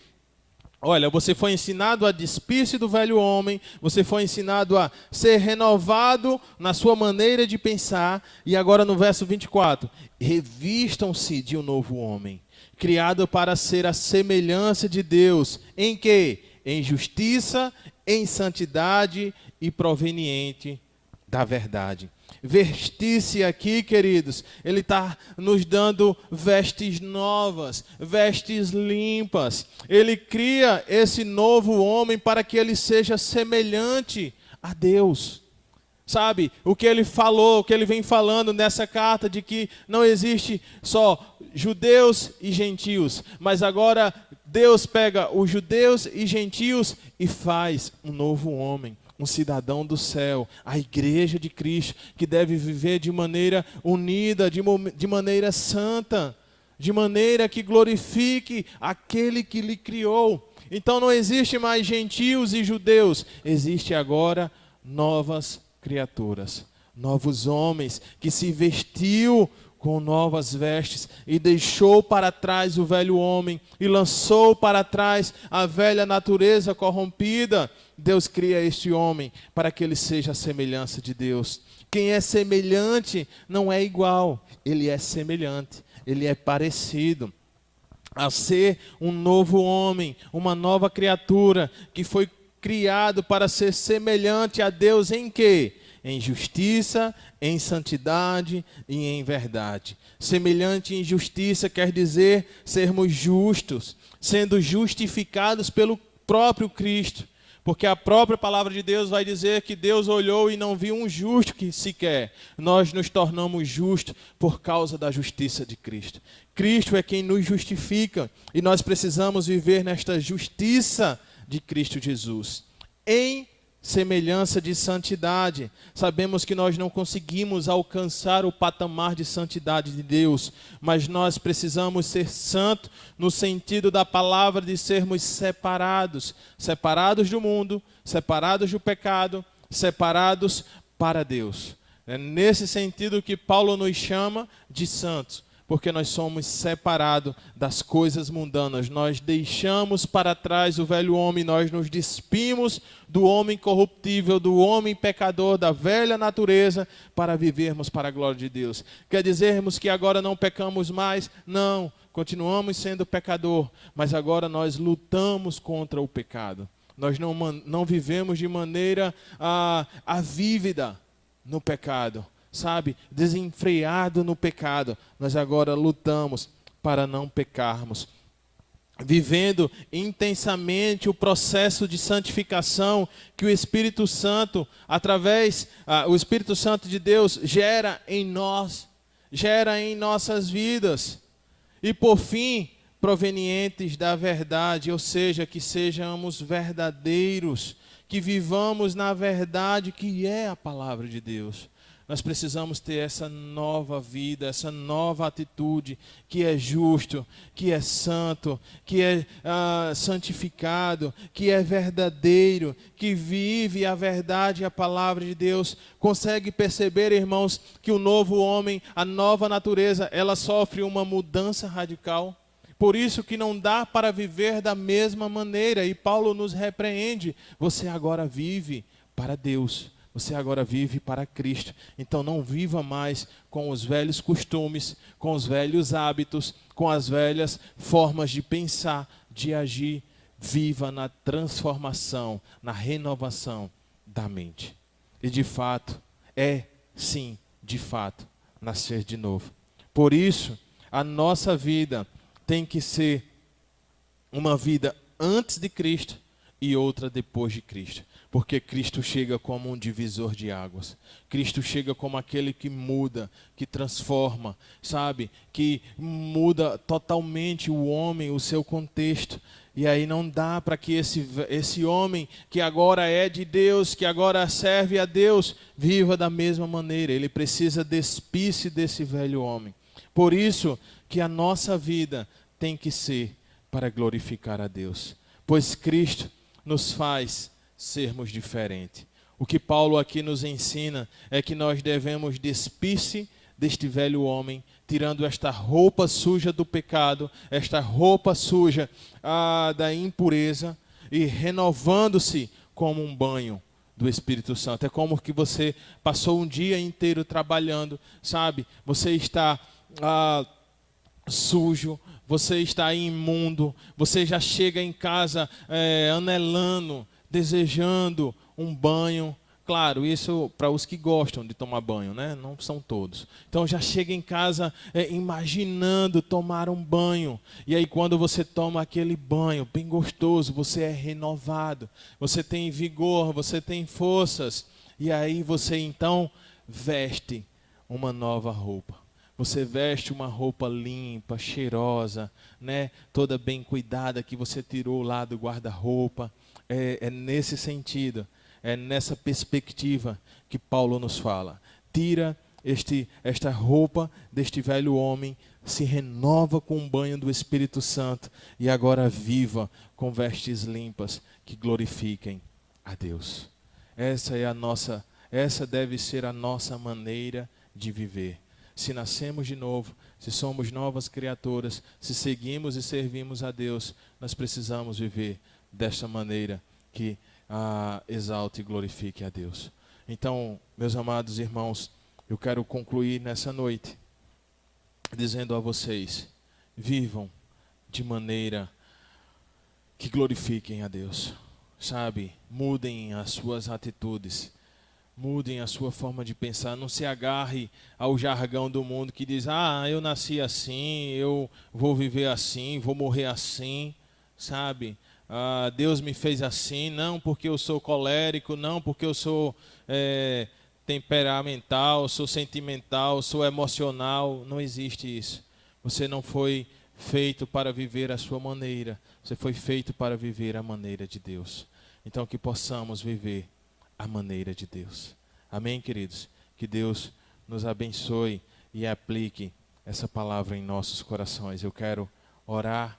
S2: olha, você foi ensinado a despir-se do velho homem, você foi ensinado a ser renovado na sua maneira de pensar, e agora no verso 24, revistam-se de um novo homem, criado para ser a semelhança de Deus, em que? Em justiça, em santidade e proveniente da verdade. Vestir-se aqui, queridos, ele está nos dando vestes novas, vestes limpas. Ele cria esse novo homem para que ele seja semelhante a Deus. Sabe, o que ele falou, o que ele vem falando nessa carta, de que não existe só judeus e gentios, mas agora Deus pega os judeus e gentios e faz um novo homem, um cidadão do céu, a igreja de Cristo, que deve viver de maneira unida, de maneira santa, de maneira que glorifique aquele que lhe criou. Então não existe mais gentios e judeus, existe agora novas criaturas, novos homens, que se vestiu com novas vestes e deixou para trás o velho homem e lançou para trás a velha natureza corrompida. Deus cria este homem para que ele seja a semelhança de Deus. Quem é semelhante não é igual, ele é semelhante, ele é parecido. A ser um novo homem, uma nova criatura que foi criado para ser semelhante a Deus em quê? Em justiça, em santidade e em verdade. Semelhante em justiça quer dizer sermos justos, sendo justificados pelo próprio Cristo. Porque a própria palavra de Deus vai dizer que Deus olhou e não viu um justo que sequer. Nós nos tornamos justos por causa da justiça de Cristo. Cristo é quem nos justifica e nós precisamos viver nesta justiça de Cristo Jesus. Em semelhança de santidade. Sabemos que nós não conseguimos alcançar o patamar de santidade de Deus, mas nós precisamos ser santos no sentido da palavra de sermos separados, separados do mundo, separados do pecado, separados para Deus. É nesse sentido que Paulo nos chama de santos, porque nós somos separados das coisas mundanas. Nós deixamos para trás o velho homem, nós nos despimos do homem corruptível, do homem pecador, da velha natureza, para vivermos para a glória de Deus. Quer dizermos que agora não pecamos mais? Não, continuamos sendo pecador, mas agora nós lutamos contra o pecado. Nós não vivemos de maneira avívida no pecado, sabe, desenfreado no pecado. Nós agora lutamos para não pecarmos, vivendo intensamente o processo de santificação que o Espírito Santo, o Espírito Santo de Deus gera em nós, gera em nossas vidas. E por fim, provenientes da verdade, ou seja, que sejamos verdadeiros, que vivamos na verdade que é a palavra de Deus. Nós precisamos ter essa nova vida, essa nova atitude, que é justo, que é santo, que é santificado, que é verdadeiro, que vive a verdade e a palavra de Deus. Consegue perceber, irmãos, que o novo homem, a nova natureza, ela sofre uma mudança radical? Por isso que não dá para viver da mesma maneira. E Paulo nos repreende. Você agora vive para Deus. Você agora vive para Cristo. Então não viva mais com os velhos costumes, com os velhos hábitos, com as velhas formas de pensar, de agir. Viva na transformação, na renovação da mente. E de fato, sim, de fato, nascer de novo. Por isso, a nossa vida tem que ser uma vida antes de Cristo e outra depois de Cristo. Porque Cristo chega como um divisor de águas. Cristo chega como aquele que muda, que transforma, sabe? Que muda totalmente o homem, o seu contexto. E aí não dá para que esse homem que agora é de Deus, que agora serve a Deus, viva da mesma maneira. Ele precisa despir-se desse velho homem. Por isso que a nossa vida tem que ser para glorificar a Deus. Pois Cristo nos faz sermos diferentes. O que Paulo aqui nos ensina é que nós devemos despir-se deste velho homem, tirando esta roupa suja do pecado, esta roupa suja da impureza e renovando-se como um banho do Espírito Santo. É como que você passou um dia inteiro trabalhando, sabe? Você está sujo, você está imundo, você já chega em casa anelando, desejando um banho. Claro, isso para os que gostam de tomar banho, né? Não são todos. Então já chega em casa imaginando tomar um banho. E aí quando você toma aquele banho bem gostoso, você é renovado, você tem vigor, você tem forças. E aí você então veste uma nova roupa. Você veste uma roupa limpa, cheirosa, né? Toda bem cuidada, que você tirou lá do guarda-roupa. É nesse sentido, é nessa perspectiva que Paulo nos fala. Tira esta roupa deste velho homem, se renova com um banho do Espírito Santo e agora viva com vestes limpas que glorifiquem a Deus. Essa deve ser a nossa maneira de viver. Se nascemos de novo, se somos novas criaturas, se seguimos e servimos a Deus, nós precisamos viver desta maneira que exalte e glorifique a Deus. Então, meus amados irmãos, eu quero concluir nessa noite dizendo a vocês: vivam de maneira que glorifiquem a Deus. Sabe, mudem as suas atitudes. Mudem a sua forma de pensar, não se agarre ao jargão do mundo que diz: eu nasci assim, eu vou viver assim, vou morrer assim, sabe? Deus me fez assim, não porque eu sou colérico, não porque eu sou temperamental, sou sentimental, sou emocional. Não existe isso. Você não foi feito para viver a sua maneira, você foi feito para viver a maneira de Deus. Então que possamos viver a maneira de Deus. Amém, queridos? Que Deus nos abençoe e aplique essa palavra em nossos corações. Eu quero orar,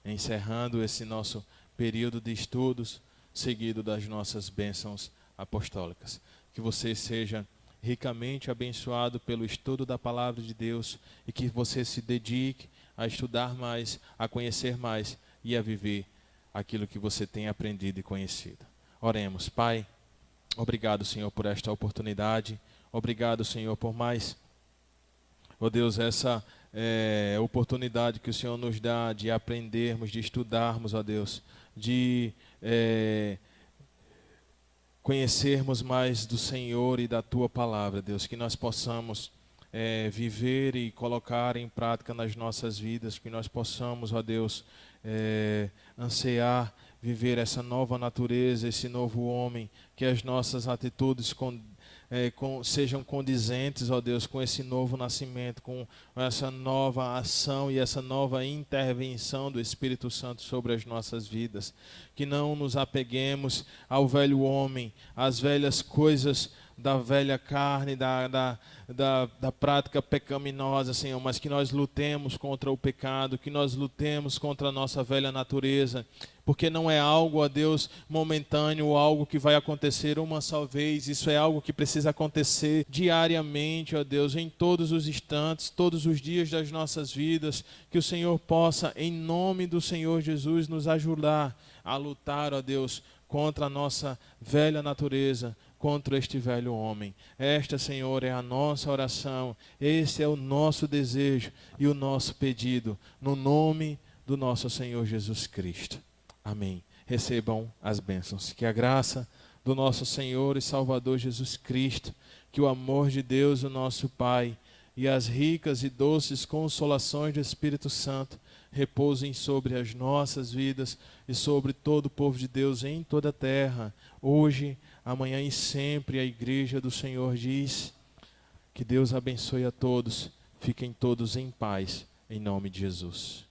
S2: encerrando esse nosso período de estudos, seguido das nossas bênçãos apostólicas. Que você seja ricamente abençoado pelo estudo da palavra de Deus e que você se dedique a estudar mais, a conhecer mais e a viver aquilo que você tem aprendido e conhecido. Oremos. Pai, obrigado, Senhor, por esta oportunidade. Obrigado, Senhor, por mais, Deus, essa oportunidade que o Senhor nos dá de aprendermos, de estudarmos, Deus, de conhecermos mais do Senhor e da Tua palavra, Deus, que nós possamos viver e colocar em prática nas nossas vidas, que nós possamos, Deus, ansiar viver essa nova natureza, esse novo homem, que as nossas atitudes sejam condizentes, Deus, com esse novo nascimento, com essa nova ação e essa nova intervenção do Espírito Santo sobre as nossas vidas. Que não nos apeguemos ao velho homem, às velhas coisas da velha carne, da prática pecaminosa, Senhor, mas que nós lutemos contra o pecado, que nós lutemos contra a nossa velha natureza, porque não é algo, ó Deus, momentâneo, algo que vai acontecer uma só vez, isso é algo que precisa acontecer diariamente, ó Deus, em todos os instantes, todos os dias das nossas vidas, que o Senhor possa, em nome do Senhor Jesus, nos ajudar a lutar, ó Deus, contra a nossa velha natureza, contra este velho homem. Esta, Senhor, é a nossa oração, esse é o nosso desejo e o nosso pedido, no nome do nosso Senhor Jesus Cristo. Amém. Recebam as bênçãos. Que a graça do nosso Senhor e Salvador Jesus Cristo, que o amor de Deus, o nosso Pai, e as ricas e doces consolações do Espírito Santo repousem sobre as nossas vidas e sobre todo o povo de Deus em toda a terra, hoje, amanhã e sempre. A igreja do Senhor diz: que Deus abençoe a todos, fiquem todos em paz, em nome de Jesus.